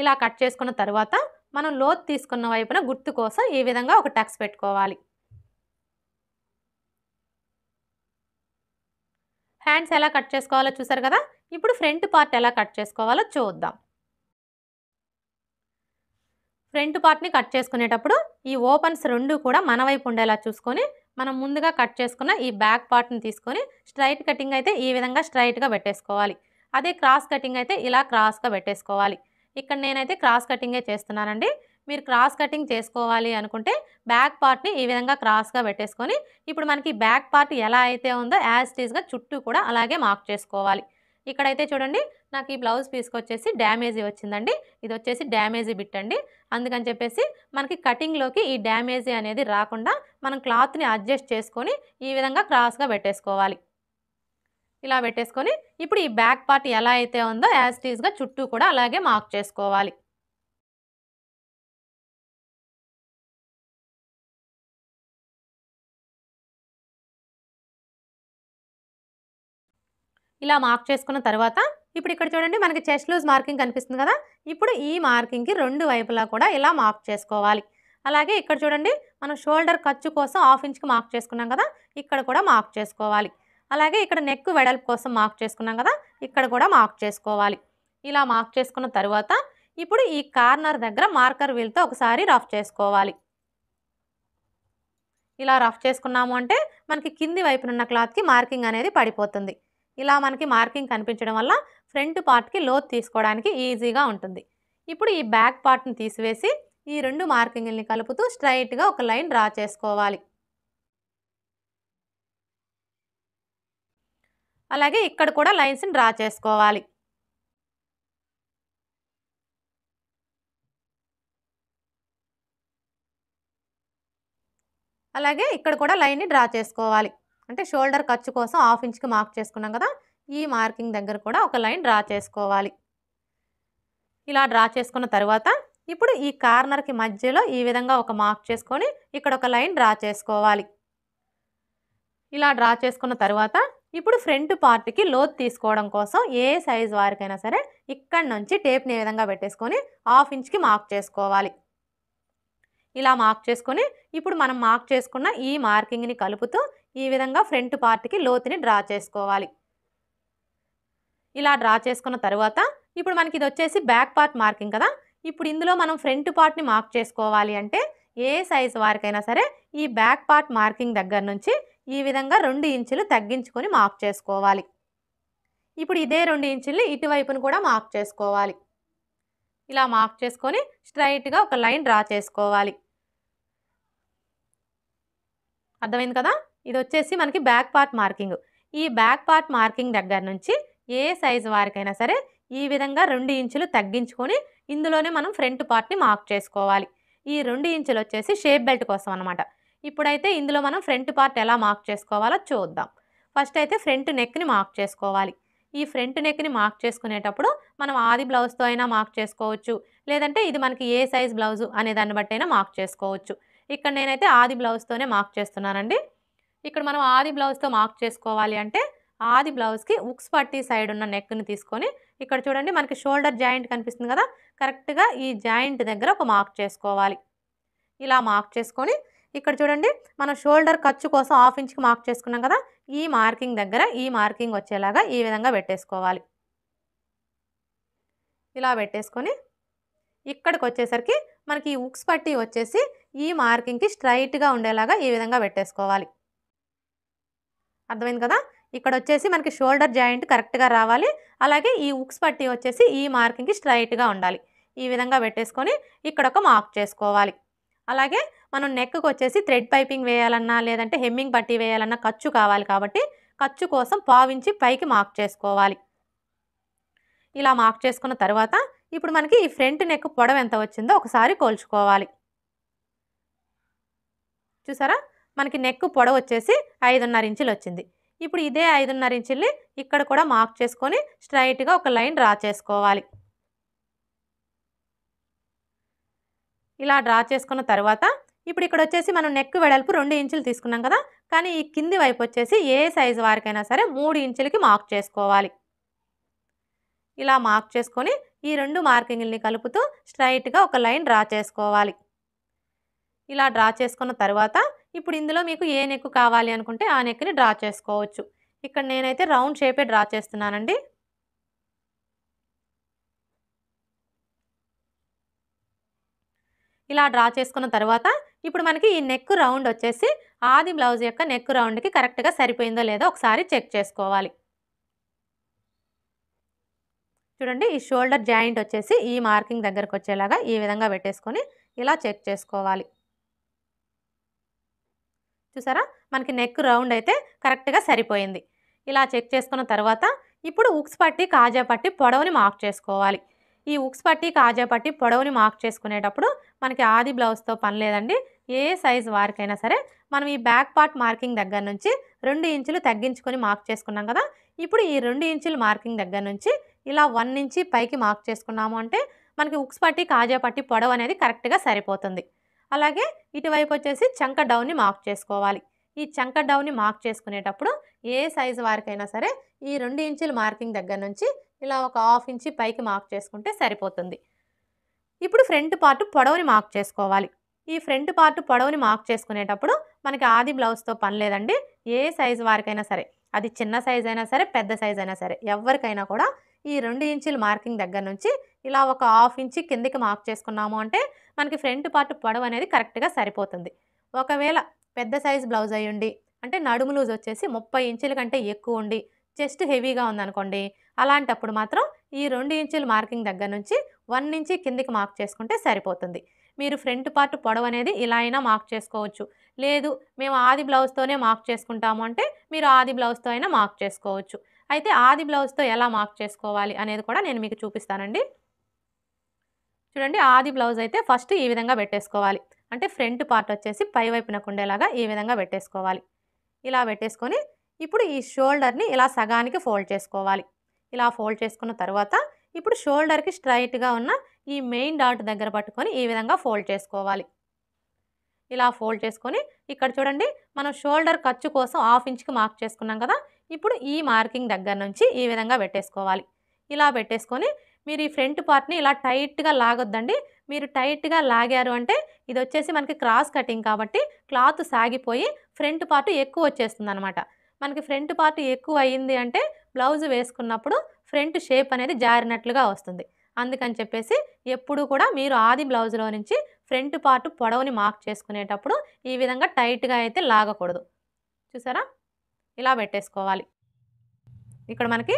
ఇలా కట్ చేసుకున్న తర్వాత మనం లోతు తీసుకున్న వైపున గుర్తు కోసం ఈ విధంగా ఒక టక్స్ పెట్టుకోవాలి. హ్యాండ్స్ ఎలా కట్ చేసుకోవాలో చూసారు కదా. ఇప్పుడు ఫ్రంట్ పార్ట్ ఎలా కట్ చేసుకోవాలో చూద్దాం. ఫ్రంట్ పార్ట్ని కట్ చేసుకునేటప్పుడు ఈ ఓపెన్స్ 2 కూడా మన వైపు ఉండేలా చూసుకొని మనం ముందుగా కట్ చేసుకున్న ఈ బ్యాక్ పార్ట్ని తీసుకొని స్ట్రైట్ కటింగ్ అయితే ఈ విధంగా స్ట్రైట్గా పెట్టేసుకోవాలి. అదే క్రాస్ కటింగ్ అయితే ఇలా క్రాస్గా పెట్టేసుకోవాలి. ఇక్కడ నేనైతే క్రాస్ కటింగే చేస్తున్నానండి. మీరు క్రాస్ కటింగ్ చేసుకోవాలి అనుకుంటే బ్యాక్ పార్ట్ని ఈ విధంగా క్రాస్గా పెట్టేసుకొని ఇప్పుడు మనకి బ్యాక్ పార్ట్ ఎలా అయితే ఉందో యాజ్ ఇట్ ఈస్గా చుట్టూ కూడా అలాగే మార్క్ చేసుకోవాలి. ఇక్కడైతే చూడండి నాకు ఈ బ్లౌజ్ పీస్కి వచ్చేసి డ్యామేజీ వచ్చిందండి. ఇది వచ్చేసి డ్యామేజీ బిట్ అండి. అందుకని చెప్పేసి మనకి కటింగ్లోకి ఈ డ్యామేజీ అనేది రాకుండా మనం క్లాత్ని అడ్జస్ట్ చేసుకొని ఈ విధంగా క్రాస్గా పెట్టేసుకోవాలి. ఇలా పెట్టేసుకొని ఇప్పుడు ఈ బ్యాక్ పార్ట్ ఎలా అయితే ఉందో యాజ్ ఇట్ ఈస్గా చుట్టూ కూడా అలాగే మార్క్ చేసుకోవాలి. ఇలా మార్క్ చేసుకున్న తర్వాత ఇప్పుడు ఇక్కడ చూడండి మనకి చెస్ట్ లూజ్ మార్కింగ్ కనిపిస్తుంది కదా. ఇప్పుడు ఈ మార్కింగ్‌కి 2 వైపులా కూడా ఇలా మార్క్ చేసుకోవాలి. అలాగే ఇక్కడ చూడండి మనం షోల్డర్ ఖర్చు కోసం హాఫ్ ఇంచ్‌కి మార్క్ చేసుకున్నాం కదా. ఇక్కడ కూడా మార్క్ చేసుకోవాలి. అలాగే ఇక్కడ నెక్ వెడల్పు కోసం మార్క్ చేసుకున్నాం కదా. ఇక్కడ కూడా మార్క్ చేసుకోవాలి. ఇలా మార్క్ చేసుకున్న తర్వాత ఇప్పుడు ఈ కార్నర్ దగ్గర మార్కర్ వీల్‌తో ఒకసారి రఫ్ చేసుకోవాలి. ఇలా రఫ్ చేసుకున్నాము అంటే మనకి కింది వైపునున్న క్లాత్‌కి మార్కింగ్ అనేది పడిపోతుంది. ఇలా మనకి మార్కింగ్ కనిపించడం వల్ల ఫ్రంట్ పార్ట్‌కి లోతు తీసుకోవడానికి ఈజీగా ఉంటుంది. ఇప్పుడు ఈ బ్యాక్ పార్ట్‌ని తీసివేసి ఈ 2 మార్కింగ్‌లని కలుపుతూ స్ట్రెయిట్‌గా ఒక లైన్ డ్రా చేసుకోవాలి. అలాగే ఇక్కడ కూడా లైన్స్‌ని డ్రా చేసుకోవాలి. అలాగే ఇక్కడ కూడా లైన్‌ని డ్రా చేసుకోవాలి. అంటే షోల్డర్ ఖర్చు కోసం హాఫ్ ఇంచ్‌కి మార్క్ చేసుకున్నాం కదా. ఈ మార్కింగ్ దగ్గర కూడా ఒక లైన్ డ్రా చేసుకోవాలి. ఇలా డ్రా చేసుకున్న తర్వాత ఇప్పుడు ఈ కార్నర్‌కి మధ్యలో ఈ విధంగా ఒక మార్క్ చేసుకొని ఇక్కడ ఒక లైన్ డ్రా చేసుకోవాలి. ఇలా డ్రా చేసుకున్న తర్వాత ఇప్పుడు ఫ్రంట్ పార్ట్‌కి లోతు తీసుకోవడం కోసం ఏ సైజ్ వారికైనా సరే ఇక్కడి నుంచి టేప్‌ని ఈ విధంగా పెట్టేసుకొని హాఫ్ ఇంచ్‌కి మార్క్ చేసుకోవాలి. ఇలా మార్క్ చేసుకొని ఇప్పుడు మనం మార్క్ చేసుకున్న ఈ మార్కింగ్‌ని కలుపుతూ ఈ విధంగా ఫ్రంట్ పార్ట్‌కి లోతుని డ్రా చేసుకోవాలి. ఇలా డ్రా చేసుకున్న తర్వాత ఇప్పుడు మనకి ఇది వచ్చేసి బ్యాక్ పార్ట్ మార్కింగ్ కదా. ఇప్పుడు ఇందులో మనం ఫ్రంట్ పార్ట్‌ని మార్క్ చేసుకోవాలి అంటే ఏ సైజ్ వారికైనా సరే ఈ బ్యాక్ పార్ట్ మార్కింగ్ దగ్గర నుంచి ఈ విధంగా 2 ఇంచులు తగ్గించుకొని మార్క్ చేసుకోవాలి. ఇప్పుడు ఇదే 2 ఇంచుల్ని ఇటువైపును కూడా మార్క్ చేసుకోవాలి. ఇలా మార్క్ చేసుకొని స్ట్రెయిట్‌గా ఒక లైన్ డ్రా చేసుకోవాలి. అర్థమైంది కదా. ఇది వచ్చేసి మనకి బ్యాక్ పార్ట్ మార్కింగ్. ఈ బ్యాక్ పార్ట్ మార్కింగ్ దగ్గర నుంచి ఏ సైజ్ వారికైనా సరే ఈ విధంగా 2 ఇంచులు తగ్గించుకొని ఇందులోనే మనం ఫ్రంట్ పార్ట్‌ని మార్క్ చేసుకోవాలి. ఈ 2 ఇంచులు వచ్చేసి షేప్ బెల్ట్ కోసం అన్నమాట. ఇప్పుడైతే ఇందులో మనం ఫ్రంట్ పార్ట్ ఎలా మార్క్ చేసుకోవాలో చూద్దాం. ఫస్ట్ అయితే ఫ్రంట్ నెక్‌ని మార్క్ చేసుకోవాలి. ఈ ఫ్రంట్ నెక్‌ని మార్క్ చేసుకునేటప్పుడు మనం ఆది బ్లౌజ్‌తో అయినా మార్క్ చేసుకోవచ్చు. లేదంటే ఇది మనకి ఏ సైజ్ బ్లౌజు అనే దాన్ని బట్టైనా మార్క్ చేసుకోవచ్చు. ఇక్కడ నేనైతే ఆది బ్లౌజ్‌తోనే మార్క్ చేస్తున్నానండి. ఇక్కడ మనం ఆది బ్లౌజ్‌తో మార్క్ చేసుకోవాలి అంటే ఆది బ్లౌజ్‌కి ఉక్స్ పట్టీ సైడ్ ఉన్న నెక్‌ని తీసుకొని ఇక్కడ చూడండి మనకి షోల్డర్ జాయింట్ కనిపిస్తుంది కదా. కరెక్ట్‌గా ఈ జాయింట్ దగ్గర ఒక మార్క్ చేసుకోవాలి. ఇలా మార్క్ చేసుకొని ఇక్కడ చూడండి మనం షోల్డర్ ఖర్చు కోసం హాఫ్ ఇంచ్‌కి మార్క్ చేసుకున్నాం కదా. ఈ మార్కింగ్ దగ్గర ఈ మార్కింగ్ వచ్చేలాగా ఈ విధంగా పెట్టేసుకోవాలి. ఇలా పెట్టేసుకొని ఇక్కడికి వచ్చేసరికి మనకి ఈ ఉక్స్ పట్టీ వచ్చేసి ఈ మార్కింగ్‌కి స్ట్రెయిట్‌గా ఉండేలాగా ఈ విధంగా పెట్టేసుకోవాలి. అర్థమైంది కదా. ఇక్కడ వచ్చేసి మనకి షోల్డర్ జాయింట్ కరెక్ట్‌గా రావాలి. అలాగే ఈ ఉక్స్ పట్టీ వచ్చేసి ఈ మార్కింగ్‌కి స్ట్రెయిట్‌గా ఉండాలి. ఈ విధంగా పెట్టేసుకొని ఇక్కడ ఒక మార్క్ చేసుకోవాలి. అలాగే మనం నెక్‌కి వచ్చేసి థ్రెడ్ పైపింగ్ వేయాలన్నా లేదంటే హెమ్మింగ్ పట్టీ వేయాలన్నా ఖర్చు కావాలి కాబట్టి ఖర్చు కోసం పావించి పైకి మార్క్ చేసుకోవాలి. ఇలా మార్క్ చేసుకున్న తర్వాత ఇప్పుడు మనకి ఈ ఫ్రంట్ నెక్ పొడవు ఎంత వచ్చిందో ఒకసారి కొలుచుకోవాలి. చూసారా మనకి నెక్ పొడవు వచ్చేసి 5.5 ఇంచులు వచ్చింది. ఇప్పుడు ఇదే 5.5 ఇంచుల్ని ఇక్కడ కూడా మార్క్ చేసుకొని స్ట్రెయిట్‌గా ఒక లైన్ డ్రా చేసుకోవాలి. ఇలా డ్రా చేసుకున్న తర్వాత ఇప్పుడు ఇక్కడ వచ్చేసి మనం నెక్ వెడల్పు 2 ఇంచులు తీసుకున్నాం కదా. కానీ ఈ కింది వైపు వచ్చేసి ఏ సైజ్ వారికైనా సరే 3 ఇంచులకి మార్క్ చేసుకోవాలి. ఇలా మార్క్ చేసుకొని ఈ 2 మార్కింగ్‌లని కలుపుతూ స్ట్రెయిట్‌గా ఒక లైన్ డ్రా చేసుకోవాలి. ఇలా డ్రా చేసుకున్న తర్వాత ఇప్పుడు ఇందులో మీకు ఏ నెక్ కావాలి అనుకుంటే ఆ నెక్‌ని డ్రా చేసుకోవచ్చు. ఇక్కడ నేనైతే రౌండ్ షేపే డ్రా చేస్తున్నానండి. ఇలా డ్రా చేసుకున్న తర్వాత ఇప్పుడు మనకి ఈ నెక్ రౌండ్ వచ్చేసి ఆది బ్లౌజ్ యొక్క నెక్ రౌండ్‌కి కరెక్ట్‌గా సరిపోయిందో లేదో ఒకసారి చెక్ చేసుకోవాలి. చూడండి ఈ షోల్డర్ జాయింట్ వచ్చేసి ఈ మార్కింగ్ దగ్గరకు వచ్చేలాగా ఈ విధంగా పెట్టేసుకొని ఇలా చెక్ చేసుకోవాలి. చూసారా మనకి నెక్ రౌండ్ అయితే కరెక్ట్‌గా సరిపోయింది. ఇలా చెక్ చేసుకున్న తర్వాత ఇప్పుడు ఉక్స్ పట్టీ కాజా పట్టీ పొడవుని మార్క్ చేసుకోవాలి. ఈ ఉక్స్ పట్టీ కాజా పట్టీ పొడవుని మార్క్ చేసుకునేటప్పుడు మనకి ఆది బ్లౌజ్‌తో పని లేదండి. ఏ సైజ్ వారికైనా సరే మనం ఈ బ్యాక్ పార్ట్ మార్కింగ్ దగ్గర నుంచి 2 ఇంచులు తగ్గించుకొని మార్క్ చేసుకున్నాం కదా. ఇప్పుడు ఈ 2 ఇంచుల మార్కింగ్ దగ్గర నుంచి ఇలా 1 ఇంచి పైకి మార్క్ చేసుకున్నాము అంటే మనకి ఉక్స్ పట్టీ కాజా పట్టీ పొడవు అనేది కరెక్ట్‌గా సరిపోతుంది. అలాగే ఇటువైపు వచ్చేసి చంక డౌన్ని మార్క్ చేసుకోవాలి. ఈ చంక డౌన్ని మార్క్ చేసుకునేటప్పుడు ఏ సైజు వారికైనా సరే ఈ 2 ఇంచుల మార్కింగ్ దగ్గర నుంచి ఇలా ఒక హాఫ్ ఇంచి పైకి మార్క్ చేసుకుంటే సరిపోతుంది. ఇప్పుడు ఫ్రంట్ పార్ట్ పొడవుని మార్క్ చేసుకోవాలి. ఈ ఫ్రంట్ పార్ట్ పొడవుని మార్క్ చేసుకునేటప్పుడు మనకి ఆది బ్లౌజ్తో పని లేదండి. ఏ సైజు వారికైనా సరే, అది చిన్న సైజ్ అయినా సరే, పెద్ద సైజ్ అయినా సరే, ఎవరికైనా కూడా ఈ 2 ఇంచుల మార్కింగ్ దగ్గర నుంచి ఇలా ఒక హాఫ్ ఇంచి కిందికి మార్క్ చేసుకున్నాము అంటే మనకి ఫ్రంట్ పార్ట్ పొడవు అనేది కరెక్ట్గా సరిపోతుంది. ఒకవేళ పెద్ద సైజ్ బ్లౌజ్ అయ్యుండి అంటే నడుము లూజ్ వచ్చేసి 30 ఇంచుల కంటే ఎక్కువ ఉండి చెస్ట్ హెవీగా ఉందనుకోండి, అలాంటప్పుడు మాత్రం ఈ 2 ఇంచుల మార్కింగ్ దగ్గర నుంచి 1 ఇంచి కిందికి మార్క్ చేసుకుంటే సరిపోతుంది. మీరు ఫ్రంట్ పార్ట్ పొడవు అనేది ఇలా అయినా మార్క్ చేసుకోవచ్చు. లేదు మేము ఆది బ్లౌజ్తోనే మార్క్ చేసుకుంటాము అంటే మీరు ఆది బ్లౌజ్తో అయినా మార్క్ చేసుకోవచ్చు. అయితే ఆది బ్లౌజ్తో ఎలా మార్క్ చేసుకోవాలి అనేది కూడా నేను మీకు చూపిస్తానండి. చూడండి, ఆది బ్లౌజ్ అయితే ఫస్ట్ ఈ విధంగా పెట్టేసుకోవాలి. అంటే ఫ్రంట్ పార్ట్ వచ్చేసి పై వైపునకు ఉండేలాగా ఈ విధంగా పెట్టేసుకోవాలి. ఇలా పెట్టేసుకొని ఇప్పుడు ఈ షోల్డర్ని ఇలా సగానికి ఫోల్డ్ చేసుకోవాలి. ఇలా ఫోల్డ్ చేసుకున్న తర్వాత ఇప్పుడు షోల్డర్కి స్ట్రైట్గా ఉన్న ఈ మెయిన్ డాట్ దగ్గర పట్టుకొని ఈ విధంగా ఫోల్డ్ చేసుకోవాలి. ఇలా ఫోల్డ్ చేసుకొని ఇక్కడ చూడండి, మనం షోల్డర్ ఖర్చు కోసం హాఫ్ ఇంచ్కి మార్క్ చేసుకున్నాం కదా, ఇప్పుడు ఈ మార్కింగ్ దగ్గర నుంచి ఈ విధంగా పెట్టేసుకోవాలి. ఇలా పెట్టేసుకొని మీరు ఈ ఫ్రంట్ పార్ట్ని ఇలా టైట్గా లాగొద్దండి. మీరు టైట్గా లాగారు అంటే ఇది వచ్చేసి మనకి క్రాస్ కటింగ్ కాబట్టి క్లాత్ సాగిపోయి ఫ్రంట్ పార్ట్ ఎక్కువ వచ్చేస్తుంది అనమాట. మనకి ఫ్రంట్ పార్ట్ ఎక్కువ అయ్యింది అంటే బ్లౌజ్ వేసుకున్నప్పుడు ఫ్రంట్ షేప్ అనేది జారినట్లుగా వస్తుంది. అందుకని చెప్పేసి ఎప్పుడు కూడా మీరు ఆది బ్లౌజ్లో నుంచి ఫ్రంట్ పార్ట్ పొడవుని మార్క్ చేసుకునేటప్పుడు ఈ విధంగా టైట్గా అయితే లాగకూడదు. చూసారా, ఇలా పెట్టేసుకోవాలి. ఇక్కడ మనకి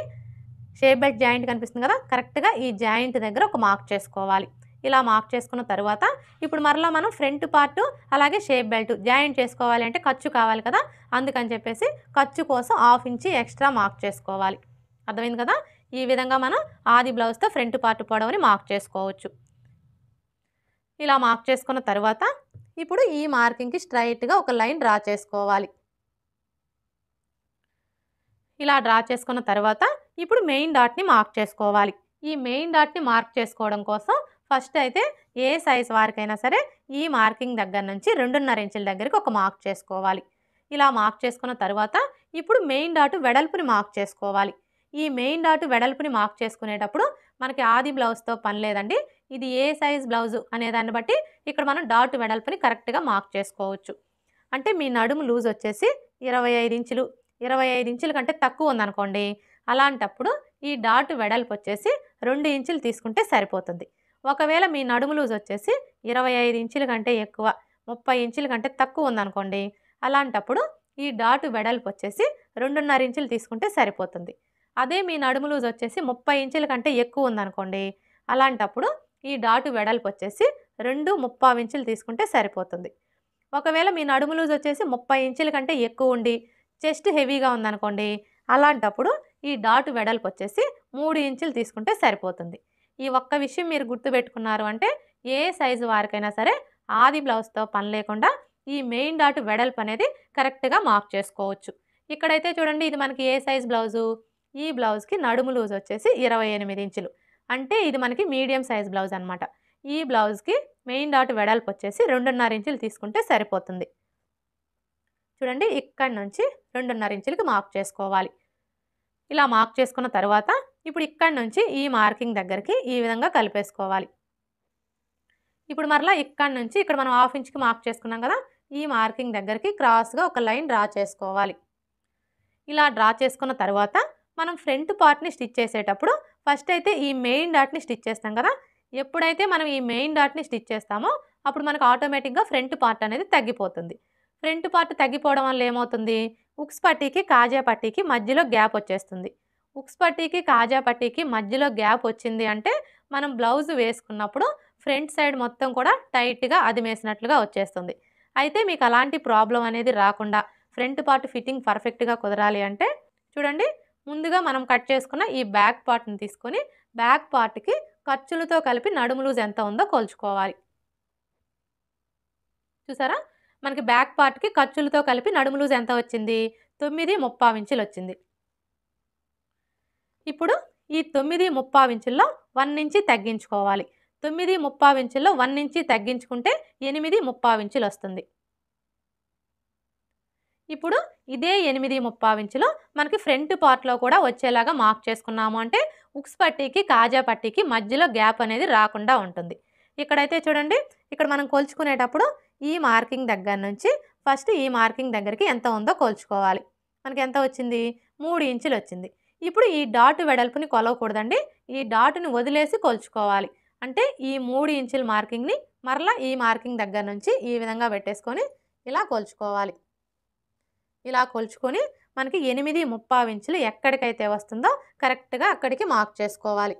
షేప్ బెల్ట్ జాయింట్ కనిపిస్తుంది కదా, కరెక్ట్గా ఈ జాయింట్ దగ్గర ఒక మార్క్ చేసుకోవాలి. ఇలా మార్క్ చేసుకున్న తర్వాత ఇప్పుడు మరలా మనం ఫ్రంట్ పార్ట్ అలాగే షేప్ బెల్ట్ జాయింట్ చేసుకోవాలి అంటే ఖర్చు కావాలి కదా, అందుకని చెప్పేసి ఖర్చు కోసం హాఫ్ ఇంచి ఎక్స్ట్రా మార్క్ చేసుకోవాలి. అర్థమైంది కదా, ఈ విధంగా మనం ఆది బ్లౌజ్తో ఫ్రంట్ పార్ట్ పొడవుని మార్క్ చేసుకోవచ్చు. ఇలా మార్క్ చేసుకున్న తర్వాత ఇప్పుడు ఈ మార్కింగ్కి స్ట్రైట్గా ఒక లైన్ డ్రా చేసుకోవాలి. ఇలా డ్రా చేసుకున్న తర్వాత ఇప్పుడు మెయిన్ డాట్ని మార్క్ చేసుకోవాలి. ఈ మెయిన్ డాట్ని మార్క్ చేసుకోవడం కోసం ఫస్ట్ అయితే ఏ సైజ్ వారికైనా సరే ఈ మార్కింగ్ దగ్గర నుంచి 2.5 ఇంచుల దగ్గరికి ఒక మార్క్ చేసుకోవాలి. ఇలా మార్క్ చేసుకున్న తర్వాత ఇప్పుడు మెయిన్ డాట్ వెడల్పుని మార్క్ చేసుకోవాలి. ఈ మెయిన్ డాట్ వెడల్పుని మార్క్ చేసుకునేటప్పుడు మనకి ఆది బ్లౌజ్తో పని లేదండి. ఇది ఏ సైజ్ బ్లౌజు అనే దాన్ని బట్టి ఇక్కడ మనం డాట్ వెడల్పుని కరెక్ట్గా మార్క్ చేసుకోవచ్చు. అంటే మీ నడుము లూజ్ వచ్చేసి 25 ఇంచులు, 25 ఇంచుల కంటే తక్కువ ఉందనుకోండి, అలాంటప్పుడు ఈ డాట్ వెడల్పు వచ్చేసి 2 ఇంచులు తీసుకుంటే సరిపోతుంది. ఒకవేళ మీ నడుము లూజ్ వచ్చేసి 25 ఇంచుల కంటే ఎక్కువ, 30 ఇంచుల కంటే తక్కువ ఉందనుకోండి, అలాంటప్పుడు ఈ డాట్ వెడల్పు వచ్చేసి 2.5 ఇంచులు తీసుకుంటే సరిపోతుంది. అదే మీ నడుము లూజ్ వచ్చేసి 30 ఇంచుల కంటే ఎక్కువ ఉందనుకోండి, అలాంటప్పుడు ఈ డాట్ వెడల్పు వచ్చేసి 2.75 ఇంచులు తీసుకుంటే సరిపోతుంది. ఒకవేళ మీ నడుము లూజ్ వచ్చేసి 30 ఇంచుల కంటే ఎక్కువ ఉండి చెస్ట్ హెవీగా ఉందనుకోండి, అలాంటప్పుడు ఈ డాట్ వెడల్పు వచ్చేసి 3 ఇంచులు తీసుకుంటే సరిపోతుంది. ఈ ఒక్క విషయం మీరు గుర్తుపెట్టుకున్నారు అంటే ఏ సైజు వారికైనా సరే ఆది బ్లౌజ్తో పని లేకుండా ఈ మెయిన్ డాట్ వెడల్పు అనేది కరెక్ట్గా మార్క్ చేసుకోవచ్చు. ఇక్కడైతే చూడండి, ఇది మనకి ఏ సైజ్ బ్లౌజు, ఈ బ్లౌజ్కి నడుము లూజ్ వచ్చేసి 28 ఇంచులు, అంటే ఇది మనకి మీడియం సైజ్ బ్లౌజ్ అనమాట. ఈ బ్లౌజ్కి మెయిన్ డాట్ వెడల్పు వచ్చేసి 2.5 ఇంచులు తీసుకుంటే సరిపోతుంది. చూడండి, ఇక్కడ నుంచి 2.5 ఇంచులకి మార్క్ చేసుకోవాలి. ఇలా మార్క్ చేసుకున్న తర్వాత ఇప్పుడు ఇక్కడ నుంచి ఈ మార్కింగ్ దగ్గరికి ఈ విధంగా కలిపేసుకోవాలి. ఇప్పుడు మరలా ఇక్కడ నుంచి ఇక్కడ మనం హాఫ్ ఇంచ్కి మార్క్ చేసుకున్నాం కదా, ఈ మార్కింగ్ దగ్గరికి క్రాస్గా ఒక లైన్ డ్రా చేసుకోవాలి. ఇలా డ్రా చేసుకున్న తర్వాత మనం ఫ్రంట్ పార్ట్ని స్టిచ్ చేసేటప్పుడు ఫస్ట్ అయితే ఈ మెయిన్ డాట్ని స్టిచ్ చేస్తాం కదా, ఎప్పుడైతే మనం ఈ మెయిన్ డాట్ని స్టిచ్ చేస్తామో అప్పుడు మనకు ఆటోమేటిక్గా ఫ్రంట్ పార్ట్ అనేది తగ్గిపోతుంది. ఫ్రంట్ పార్ట్ తగ్గిపోవడం వల్ల ఏమవుతుంది, ఉక్స్ పట్టీకి కాజా పట్టీకి మధ్యలో గ్యాప్ వచ్చేస్తుంది. ఉక్స్ పట్టీకి కాజా పట్టీకి మధ్యలో గ్యాప్ వచ్చింది అంటే మనం బ్లౌజ్ వేసుకున్నప్పుడు ఫ్రంట్ సైడ్ మొత్తం కూడా టైట్గా అదిమేసినట్లుగా వచ్చేస్తుంది. అయితే మీకు అలాంటి ప్రాబ్లం అనేది రాకుండా ఫ్రంట్ పార్ట్ ఫిట్టింగ్ పర్ఫెక్ట్గా కుదరాలి అంటే చూడండి, ముందుగా మనం కట్ చేసుకున్న ఈ బ్యాక్ పార్ట్ని తీసుకొని బ్యాక్ పార్ట్కి ఖర్చులతో కలిపి నడుము లూజ్ ఎంత ఉందో కొలుచుకోవాలి. చూసారా, మనకి బ్యాక్ పార్ట్కి ఖర్చులతో కలిపి నడుము లూజ్ ఎంత వచ్చింది, 9.35 ఇంచులు వచ్చింది. ఇప్పుడు ఈ 9.35 ఇంచుల్లో 1 ఇంచి తగ్గించుకోవాలి. 9.35 ఇంచుల్లో 1 ఇంచి తగ్గించుకుంటే 8.35 ఇంచులు వస్తుంది. ఇప్పుడు ఇదే 8.75 ఇంచులు మనకి ఫ్రంట్ పార్ట్‌లో కూడా వచ్చేలాగా మార్క్ చేసుకున్నాము అంటే ఉక్స్ పట్టీకి, కాజా పట్టీకి మధ్యలో గ్యాప్ అనేది రాకుండా ఉంటుంది. ఇక్కడైతే చూడండి, ఇక్కడ మనం కొలుచుకునేటప్పుడు ఈ మార్కింగ్ దగ్గర నుంచి ఫస్ట్ ఈ మార్కింగ్ దగ్గరికి ఎంత ఉందో కొలుచుకోవాలి. మనకి ఎంత వచ్చింది? 3 ఇంచులు వచ్చింది. ఇప్పుడు ఈ డాట్ వెడల్పుని కొలవకూడదండి. ఈ డాట్‌ని వదిలేసి కొలుచుకోవాలి. అంటే ఈ 3 ఇంచుల మార్కింగ్‌ని మరలా ఈ మార్కింగ్ దగ్గర నుంచి ఈ విధంగా పెట్టేసుకొని ఇలా కొలుచుకోవాలి. ఇలా కొలుచుకొని మనకి 8.75 ఇంచులు ఎక్కడికైతే వస్తుందో కరెక్ట్‌గా అక్కడికి మార్క్ చేసుకోవాలి.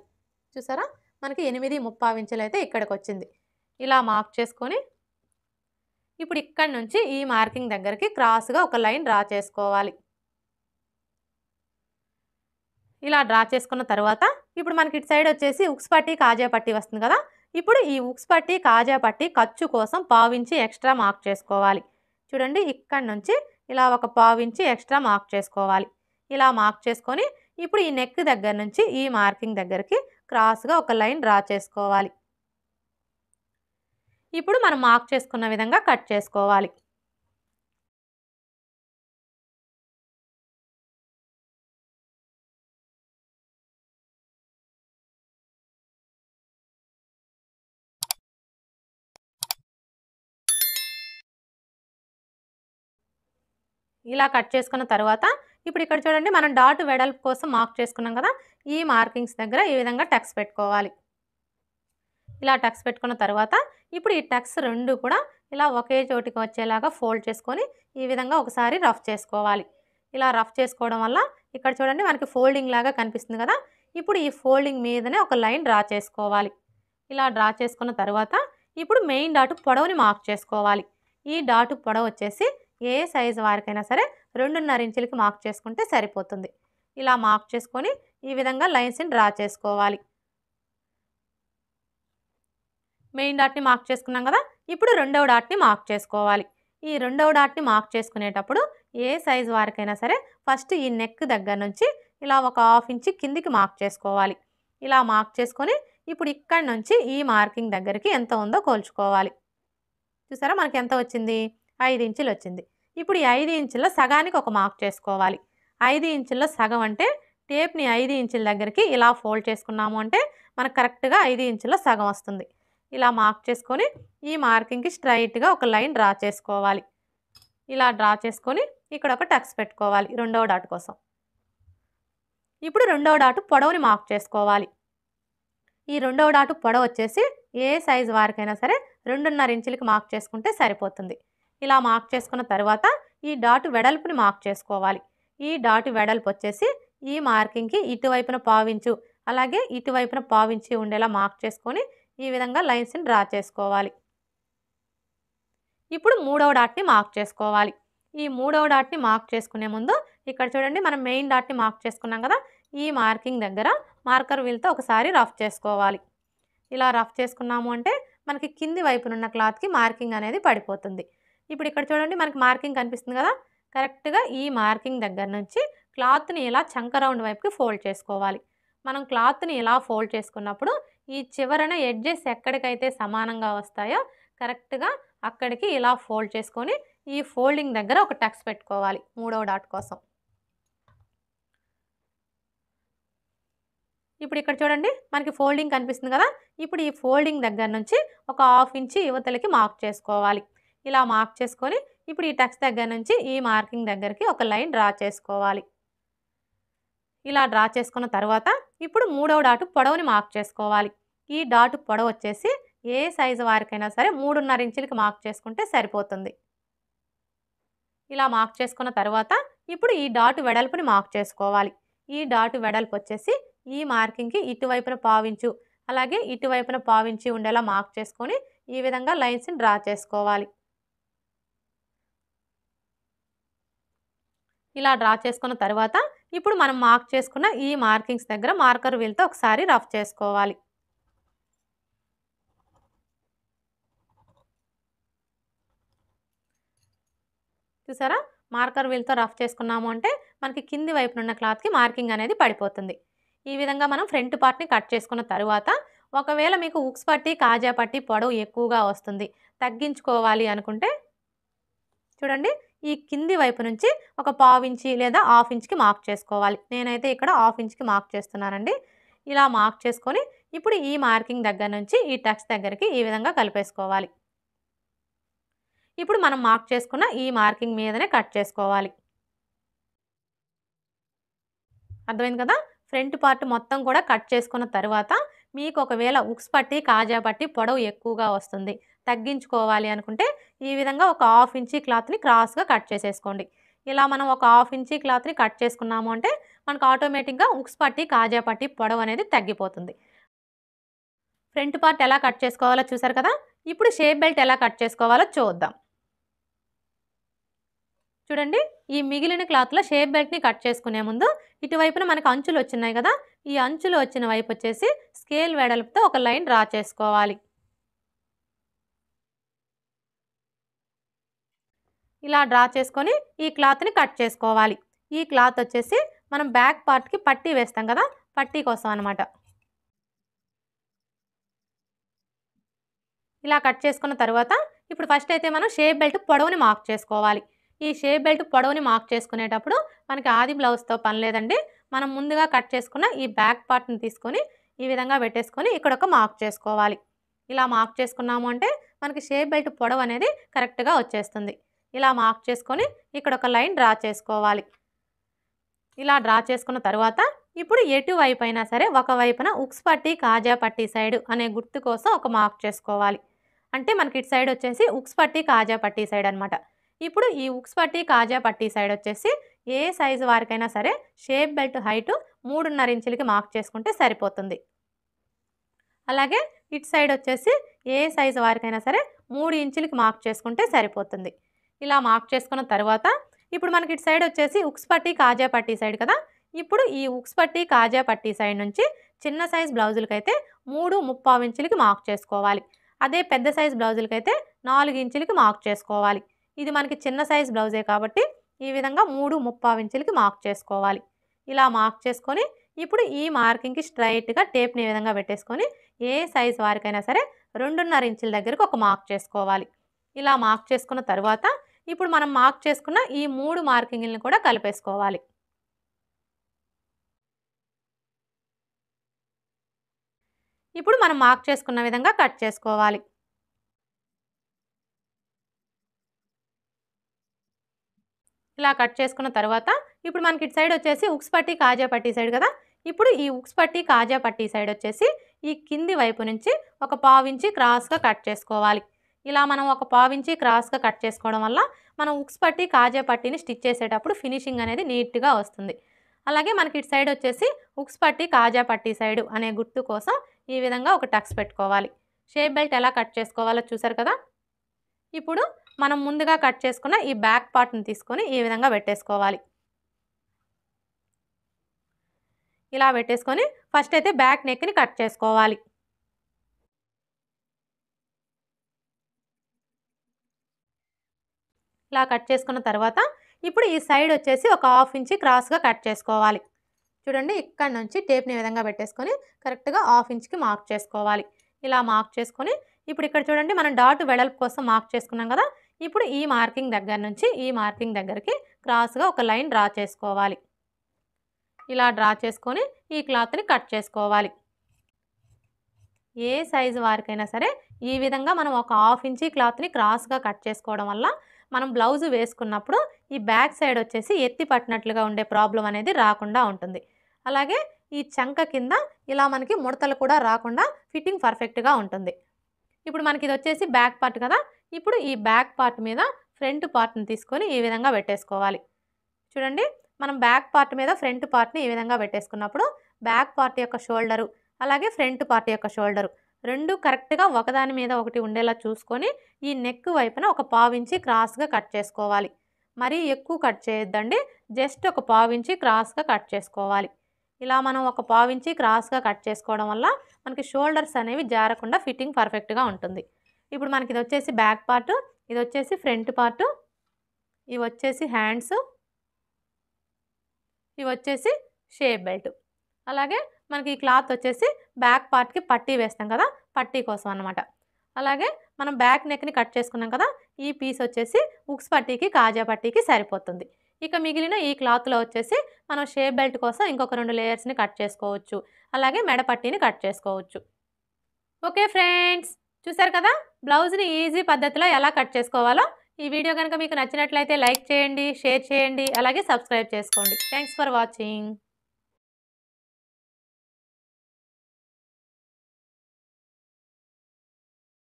చూసారా? మనకి 8.75 ఇంచులు అయితే ఇక్కడికి వచ్చింది. ఇలా మార్క్ చేసుకొని ఇప్పుడు ఇక్కడి నుంచి ఈ మార్కింగ్ దగ్గరికి క్రాస్‌గా ఒక లైన్ డ్రా చేసుకోవాలి. ఇలా డ్రా చేసుకున్న తర్వాత ఇప్పుడు మనకి ఇటు సైడ్ వచ్చేసి ఉక్స్ పట్టీ, కాజా పట్టీ వస్తుంది కదా! ఇప్పుడు ఈ ఉక్స్ పట్టీ, కాజా పట్టీ ఖర్చు కోసం పావించి ఎక్స్ట్రా మార్క్ చేసుకోవాలి. చూడండి, ఇక్కడి నుంచి ఇలా ఒక పావించి ఎక్స్ట్రా మార్క్ చేసుకోవాలి. ఇలా మార్క్ చేసుకొని ఇప్పుడు ఈ నెక్ దగ్గర నుంచి ఈ మార్కింగ్ దగ్గరికి క్రాస్‌గా ఒక లైన్ డ్రా చేసుకోవాలి. ఇప్పుడు మనం మార్క్ చేసుకున్న విధంగా కట్ చేసుకోవాలి. ఇలా కట్ చేసుకున్న తర్వాత ఇప్పుడు ఇక్కడ చూడండి, మనం డాట్ వెడల్పు కోసం మార్క్ చేసుకున్నాం కదా! ఈ మార్కింగ్స్ దగ్గర ఈ విధంగా టక్స్ పెట్టుకోవాలి. ఇలా టక్స్ పెట్టుకున్న తర్వాత ఇప్పుడు ఈ టక్స్ 2 కూడా ఇలా ఒకే చోటికి వచ్చేలాగా ఫోల్డ్ చేసుకొని ఈ విధంగా ఒకసారి రఫ్ చేసుకోవాలి. ఇలా రఫ్ చేసుకోవడం వల్ల ఇక్కడ చూడండి మనకి ఫోల్డింగ్ లాగా కనిపిస్తుంది కదా! ఇప్పుడు ఈ ఫోల్డింగ్ మీదనే ఒక లైన్ డ్రా చేసుకోవాలి. ఇలా డ్రా చేసుకున్న తర్వాత ఇప్పుడు మెయిన్ డాట్ పొడవుని మార్క్ చేసుకోవాలి. ఈ డాట్ పొడవు వచ్చేసి ఏ సైజు వారికైనా సరే 2.5 ఇంచులకి మార్క్ చేసుకుంటే సరిపోతుంది. ఇలా మార్క్ చేసుకొని ఈ విధంగా లైన్స్ని డ్రా చేసుకోవాలి. మెయిన్ డాట్‌ని మార్క్ చేసుకున్నాం కదా! ఇప్పుడు రెండవ డాట్‌ని మార్క్ చేసుకోవాలి. ఈ రెండవ డాట్‌ని మార్క్ చేసుకునేటప్పుడు ఏ సైజు వారికైనా సరే ఫస్ట్ ఈ నెక్ దగ్గర నుంచి ఇలా ఒక 1/2 ఇంచ్ కిందికి మార్క్ చేసుకోవాలి. ఇలా మార్క్ చేసుకొని ఇప్పుడు ఇక్కడి నుంచి ఈ మార్కింగ్ దగ్గరికి ఎంత ఉందో కొలుచుకోవాలి. చూసారా? మనకి ఎంత వచ్చింది? 5 ఇంచులు వచ్చింది. ఇప్పుడు ఈ 5 ఇంచుల్లో సగానికి ఒక మార్క్ చేసుకోవాలి. 5 ఇంచుల్లో సగం అంటే టేప్‌ని 5 ఇంచుల దగ్గరికి ఇలా ఫోల్డ్ చేసుకున్నాము అంటే మనకు కరెక్ట్‌గా 5 ఇంచుల్లో సగం వస్తుంది. ఇలా మార్క్ చేసుకొని ఈ మార్కింగ్‌కి స్ట్రెయిట్‌గా ఒక లైన్ డ్రా చేసుకోవాలి. ఇలా డ్రా చేసుకొని ఇక్కడ ఒక టక్స్ పెట్టుకోవాలి రెండవ డాట్ కోసం. ఇప్పుడు రెండవ డాట్ పొడవుని మార్క్ చేసుకోవాలి. ఈ రెండవ డాట్ పొడవు వచ్చేసి ఏ సైజు వారికైనా సరే 2.5 ఇంచులకి మార్క్ చేసుకుంటే సరిపోతుంది. ఇలా మార్క్ చేసుకున్న తర్వాత ఈ డాట్ వెడల్పుని మార్క్ చేసుకోవాలి. ఈ డాట్ వెడల్పు వచ్చేసి ఈ మార్కింగ్‌కి ఇటువైపున పావించు, అలాగే ఇటువైపున పావించి ఉండేలా మార్క్ చేసుకొని ఈ విధంగా లైన్స్ని డ్రా చేసుకోవాలి. ఇప్పుడు మూడవ డాట్‌ని మార్క్ చేసుకోవాలి. ఈ మూడవ డాట్‌ని మార్క్ చేసుకునే ముందు ఇక్కడ చూడండి, మనం మెయిన్ డాట్‌ని మార్క్ చేసుకున్నాం కదా! ఈ మార్కింగ్ దగ్గర మార్కర్ వీల్‌తో ఒకసారి రఫ్ చేసుకోవాలి. ఇలా రఫ్ చేసుకున్నాము అంటే మనకి కింది వైపునున్న క్లాత్‌కి మార్కింగ్ అనేది పడిపోతుంది. ఇప్పుడు ఇక్కడ చూడండి, మనకి మార్కింగ్ కనిపిస్తుంది కదా! కరెక్ట్‌గా ఈ మార్కింగ్ దగ్గర నుంచి క్లాత్‌ని ఇలా చంక రౌండ్ వైపుకి ఫోల్డ్ చేసుకోవాలి. మనం క్లాత్‌ని ఇలా ఫోల్డ్ చేసుకున్నప్పుడు ఈ చివరన ఎడ్జెస్ ఎక్కడికైతే సమానంగా వస్తాయో కరెక్ట్‌గా అక్కడికి ఇలా ఫోల్డ్ చేసుకొని ఈ ఫోల్డింగ్ దగ్గర ఒక టక్స్ పెట్టుకోవాలి మూడవ డాట్ కోసం. ఇప్పుడు ఇక్కడ చూడండి, మనకి ఫోల్డింగ్ కనిపిస్తుంది కదా! ఇప్పుడు ఈ ఫోల్డింగ్ దగ్గర నుంచి ఒక 1/2 ఇంచ్ యువతలకి మార్క్ చేసుకోవాలి. ఇలా మార్క్ చేసుకొని ఇప్పుడు ఈ టక్స్ దగ్గర నుంచి ఈ మార్కింగ్ దగ్గరికి ఒక లైన్ డ్రా చేసుకోవాలి. ఇలా డ్రా చేసుకున్న తర్వాత ఇప్పుడు మూడవ డాట్ పొడవుని మార్క్ చేసుకోవాలి. ఈ డాట్ పొడవు వచ్చేసి ఏ సైజు వారికైనా సరే 3.5 ఇంచులకి మార్క్ చేసుకుంటే సరిపోతుంది. ఇలా మార్క్ చేసుకున్న తర్వాత ఇప్పుడు ఈ డాట్ వెడల్పుని మార్క్ చేసుకోవాలి. ఈ డాట్ వెడల్పు వచ్చేసి ఈ మార్కింగ్‌కి ఇటువైపున పావించు, అలాగే ఇటువైపున పావించి ఉండేలా మార్క్ చేసుకొని ఈ విధంగా లైన్స్ని డ్రా చేసుకోవాలి. ఇలా డ్రా చేసుకున్న తర్వాత ఇప్పుడు మనం మార్క్ చేసుకున్న ఈ మార్కింగ్స్ దగ్గర మార్కర్ వీల్‌తో ఒకసారి రఫ్ చేసుకోవాలి. చూసారా? మార్కర్ వీల్‌తో రఫ్ చేసుకున్నాము అంటే మనకి కింది వైపునున్న క్లాత్‌కి మార్కింగ్ అనేది పడిపోతుంది. ఈ విధంగా మనం ఫ్రంట్ పార్ట్‌ని కట్ చేసుకున్న తరువాత ఒకవేళ మీకు ఉక్స్ పట్టీ, కాజా పట్టీ పొడవు ఎక్కువగా వస్తుంది, తగ్గించుకోవాలి అనుకుంటే చూడండి, ఈ కింది వైపు నుంచి ఒక పావు ఇంచి లేదా హాఫ్ ఇంచ్కి మార్క్ చేసుకోవాలి. నేనైతే ఇక్కడ హాఫ్ ఇంచ్కి మార్క్ చేస్తున్నానండి. ఇలా మార్క్ చేసుకొని ఇప్పుడు ఈ మార్కింగ్ దగ్గర నుంచి ఈ టక్స్ దగ్గరికి ఈ విధంగా కలిపేసుకోవాలి. ఇప్పుడు మనం మార్క్ చేసుకున్న ఈ మార్కింగ్ మీదనే కట్ చేసుకోవాలి. అర్థమైంది కదా? ఫ్రంట్ పార్ట్ మొత్తం కూడా కట్ చేసుకున్న తర్వాత మీకు ఒకవేళ ఉక్స్ పట్టి కాజా పట్టి పొడవు ఎక్కువగా వస్తుంది, తగ్గించుకోవాలి అనుకుంటే ఈ విధంగా ఒక హాఫ్ ఇంచీ క్లాత్ని క్రాస్గా కట్ చేసేసుకోండి. ఇలా మనం ఒక హాఫ్ ఇంచీ క్లాత్ని కట్ చేసుకున్నాము అంటే మనకు ఆటోమేటిక్గా ఉక్స్ పట్టి కాజా పట్టి పొడవు అనేది తగ్గిపోతుంది. ఫ్రంట్ పార్ట్ ఎలా కట్ చేసుకోవాలో చూసారు కదా? ఇప్పుడు షేప్ బెల్ట్ ఎలా కట్ చేసుకోవాలో చూద్దాం. చూడండి, ఈ మిగిలిన క్లాత్లో షేప్ బెల్ట్ని కట్ చేసుకునే ముందు ఇటువైపున మనకు అంచులు వచ్చినాయి కదా, ఈ అంచులు వచ్చిన వైపు వచ్చేసి స్కేల్ వెడల్పుతో ఒక లైన్ డ్రా చేసుకోవాలి. ఇలా డ్రా చేసుకొని ఈ క్లాత్ని కట్ చేసుకోవాలి. ఈ క్లాత్ వచ్చేసి మనం బ్యాక్ పార్ట్కి పట్టీ వేస్తాం కదా, పట్టీ కోసం అనమాట. ఇలా కట్ చేసుకున్న తర్వాత ఇప్పుడు ఫస్ట్ అయితే మనం షేప్ బెల్ట్ పొడవుని మార్క్ చేసుకోవాలి. ఈ షేప్ బెల్ట్ పొడవుని మార్క్ చేసుకునేటప్పుడు మనకి ఆది బ్లౌజ్తో పని లేదండి. మనం ముందుగా కట్ చేసుకున్న ఈ బ్యాక్ పార్ట్ని తీసుకొని ఈ విధంగా పెట్టేసుకొని ఇక్కడ ఒక మార్క్ చేసుకోవాలి. ఇలా మార్క్ చేసుకున్నాము అంటే మనకి షేప్ బెల్ట్ పొడవు అనేది కరెక్ట్గా వచ్చేస్తుంది. ఇలా మార్క్ చేసుకొని ఇక్కడ ఒక లైన్ డ్రా చేసుకోవాలి. ఇలా డ్రా చేసుకున్న తర్వాత ఇప్పుడు ఎటువైపు అయినా సరే ఒకవైపున ఉక్స్ పట్టి కాజా పట్టి సైడ్ అనే గుర్తు కోసం ఒక మార్క్ చేసుకోవాలి. అంటే మనకి ఇటు సైడ్ వచ్చేసి ఉక్స్ పట్టి కాజా పట్టి సైడ్ అనమాట. ఇప్పుడు ఈ ఉక్స్ పట్టి కాజా పట్టి సైడ్ వచ్చేసి ఏ సైజు వారికైనా సరే షేప్ బెల్ట్ హైటు 3.5 ఇంచులకి మార్క్ చేసుకుంటే సరిపోతుంది. అలాగే ఇటు సైడ్ వచ్చేసి ఏ సైజు వారికైనా సరే 3 ఇంచులకి మార్క్ చేసుకుంటే సరిపోతుంది. ఇలా మార్క్ చేసుకున్న తర్వాత ఇప్పుడు మనకి ఇటు సైడ్ వచ్చేసి ఉక్స్ పట్టి కాజా పట్టి సైడ్ కదా, ఇప్పుడు ఈ ఉక్స్ పట్టి కాజా పట్టి సైడ్ నుంచి చిన్న సైజ్ బ్లౌజులకైతే 3.75 ఇంచులకి మార్క్ చేసుకోవాలి. అదే పెద్ద సైజ్ బ్లౌజులకైతే 4 ఇంచులకి మార్క్ చేసుకోవాలి. ఇది మనకి చిన్న సైజ్ బ్లౌజే కాబట్టి ఈ విధంగా 3.75 ఇంచులకి మార్క్ చేసుకోవాలి. ఇలా మార్క్ చేసుకొని ఇప్పుడు ఈ మార్కింగ్కి స్ట్రైట్గా టేప్ని ఈ విధంగా పెట్టేసుకొని ఏ సైజ్ వారికైనా సరే 2.5 ఇంచుల దగ్గరకు ఒక మార్క్ చేసుకోవాలి. ఇలా మార్క్ చేసుకున్న తర్వాత ఇప్పుడు మనం మార్క్ చేసుకున్న ఈ 3 మార్కింగ్లను కూడా కలిపేసుకోవాలి. ఇప్పుడు మనం మార్క్ చేసుకున్న విధంగా కట్ చేసుకోవాలి. ఇలా కట్ చేసుకున్న తర్వాత ఇప్పుడు మనకి ఇటు సైడ్ వచ్చేసి ఉక్స్ పట్టి కాజా పట్టి సైడ్ కదా, ఇప్పుడు ఈ ఉక్స్ పట్టి కాజా పట్టి సైడ్ వచ్చేసి ఈ కింది వైపు నుంచి ఒక పావు ఇంచి క్రాస్గా కట్ చేసుకోవాలి. ఇలా మనం ఒక పావు ఇంచి క్రాస్గా కట్ చేసుకోవడం వల్ల మనం ఉక్స్ పట్టి కాజా పట్టిని స్టిచ్ చేసేటప్పుడు ఫినిషింగ్ అనేది నీట్గా వస్తుంది. అలాగే మనకి ఇటు సైడ్ వచ్చేసి ఉక్స్ పట్టి కాజా పట్టి సైడ్ అనే గుర్తు కోసం ఈ విధంగా ఒక టక్స్ పెట్టుకోవాలి. షేప్ బెల్ట్ ఎలా కట్ చేసుకోవాలో చూసారు కదా. ఇప్పుడు మనం ముందుగా కట్ చేసుకున్న ఈ బ్యాక్ పార్ట్ని తీసుకొని ఈ విధంగా పెట్టేసుకోవాలి. ఇలా పెట్టేసుకొని ఫస్ట్ అయితే బ్యాక్ నెక్ని కట్ చేసుకోవాలి. ఇలా కట్ చేసుకున్న తర్వాత ఇప్పుడు ఈ సైడ్ వచ్చేసి ఒక హాఫ్ ఇంచి క్రాస్గా కట్ చేసుకోవాలి. చూడండి, ఇక్కడ నుంచి టేప్ని ఈ విధంగా పెట్టేసుకొని కరెక్ట్గా హాఫ్ ఇంచ్కి మార్క్ చేసుకోవాలి. ఇలా మార్క్ చేసుకొని ఇప్పుడు ఇక్కడ చూడండి మనం డాట్ వెడల్పు కోసం మార్క్ చేసుకున్నాం కదా, ఇప్పుడు ఈ మార్కింగ్ దగ్గర నుంచి ఈ మార్కింగ్ దగ్గరికి క్రాస్గా ఒక లైన్ డ్రా చేసుకోవాలి. ఇలా డ్రా చేసుకొని ఈ క్లాత్ని కట్ చేసుకోవాలి. ఏ సైజు వారికైనా సరే ఈ విధంగా మనం ఒక హాఫ్ ఇంచీ క్లాత్ని క్రాస్గా కట్ చేసుకోవడం వల్ల మనం బ్లౌజు వేసుకున్నప్పుడు ఈ బ్యాక్ సైడ్ వచ్చేసి ఎత్తి పట్టినట్లుగా ఉండే ప్రాబ్లం అనేది రాకుండా ఉంటుంది. అలాగే ఈ చంక కింద ఇలా మనకి ముడతలు కూడా రాకుండా ఫిట్టింగ్ పర్ఫెక్ట్గా ఉంటుంది. ఇప్పుడు మనకి ఇది వచ్చేసి బ్యాక్ పార్ట్ కదా, ఇప్పుడు ఈ బ్యాక్ పార్ట్ మీద ఫ్రంట్ పార్ట్ని తీసుకొని ఈ విధంగా పెట్టేసుకోవాలి. చూడండి, మనం బ్యాక్ పార్ట్ మీద ఫ్రంట్ పార్ట్ని ఈ విధంగా పెట్టేసుకున్నప్పుడు బ్యాక్ పార్ట్ యొక్క షోల్డరు అలాగే ఫ్రంట్ పార్ట్ యొక్క షోల్డరు రెండు కరెక్ట్గా ఒకదాని మీద ఒకటి ఉండేలా చూసుకొని ఈ నెక్ వైపున ఒక పావు ఇంచి క్రాస్గా కట్ చేసుకోవాలి. మరీ ఎక్కువ కట్ చేయొద్దండి, జస్ట్ ఒక పావు ఇంచి క్రాస్గా కట్ చేసుకోవాలి. ఇలా మనం ఒక పావు ఇంచి క్రాస్గా కట్ చేసుకోవడం వల్ల మనకి షోల్డర్స్ అనేవి జారకుండా ఫిట్టింగ్ పర్ఫెక్ట్గా ఉంటుంది. ఇప్పుడు మనకి ఇది వచ్చేసి బ్యాక్ పార్ట్, ఇది వచ్చేసి ఫ్రంట్ పార్ట్, ఇవి వచ్చేసి హ్యాండ్స్, ఇవి వచ్చేసి షేప్ బెల్ట్. అలాగే మనకి ఈ క్లాత్ వచ్చేసి బ్యాక్ పార్ట్కి పట్టీ వేస్తాం కదా, పట్టీ కోసం అన్నమాట. అలాగే మనం బ్యాక్ నెక్ని కట్ చేసుకున్నాం కదా, ఈ పీస్ వచ్చేసి ఉక్స్ పట్టీకి కాజా పట్టీకి సరిపోతుంది. ఇక మిగిలిన ఈ క్లాత్లో వచ్చేసి మనం షేప్ బెల్ట్ కోసం ఇంకొక 2 లేయర్స్ని కట్ చేసుకోవచ్చు. అలాగే మెడ పట్టీని కట్ చేసుకోవచ్చు. ఓకే ఫ్రెండ్స్, చూసారు కదా బ్లౌజ్ని ఈజీ పద్ధతిలో ఎలా కట్ చేసుకోవాలో. ఈ వీడియో కనుక మీకు నచ్చినట్లయితే లైక్ చేయండి, షేర్ చేయండి, అలాగే సబ్స్క్రైబ్ చేసుకోండి. Thanks for watching.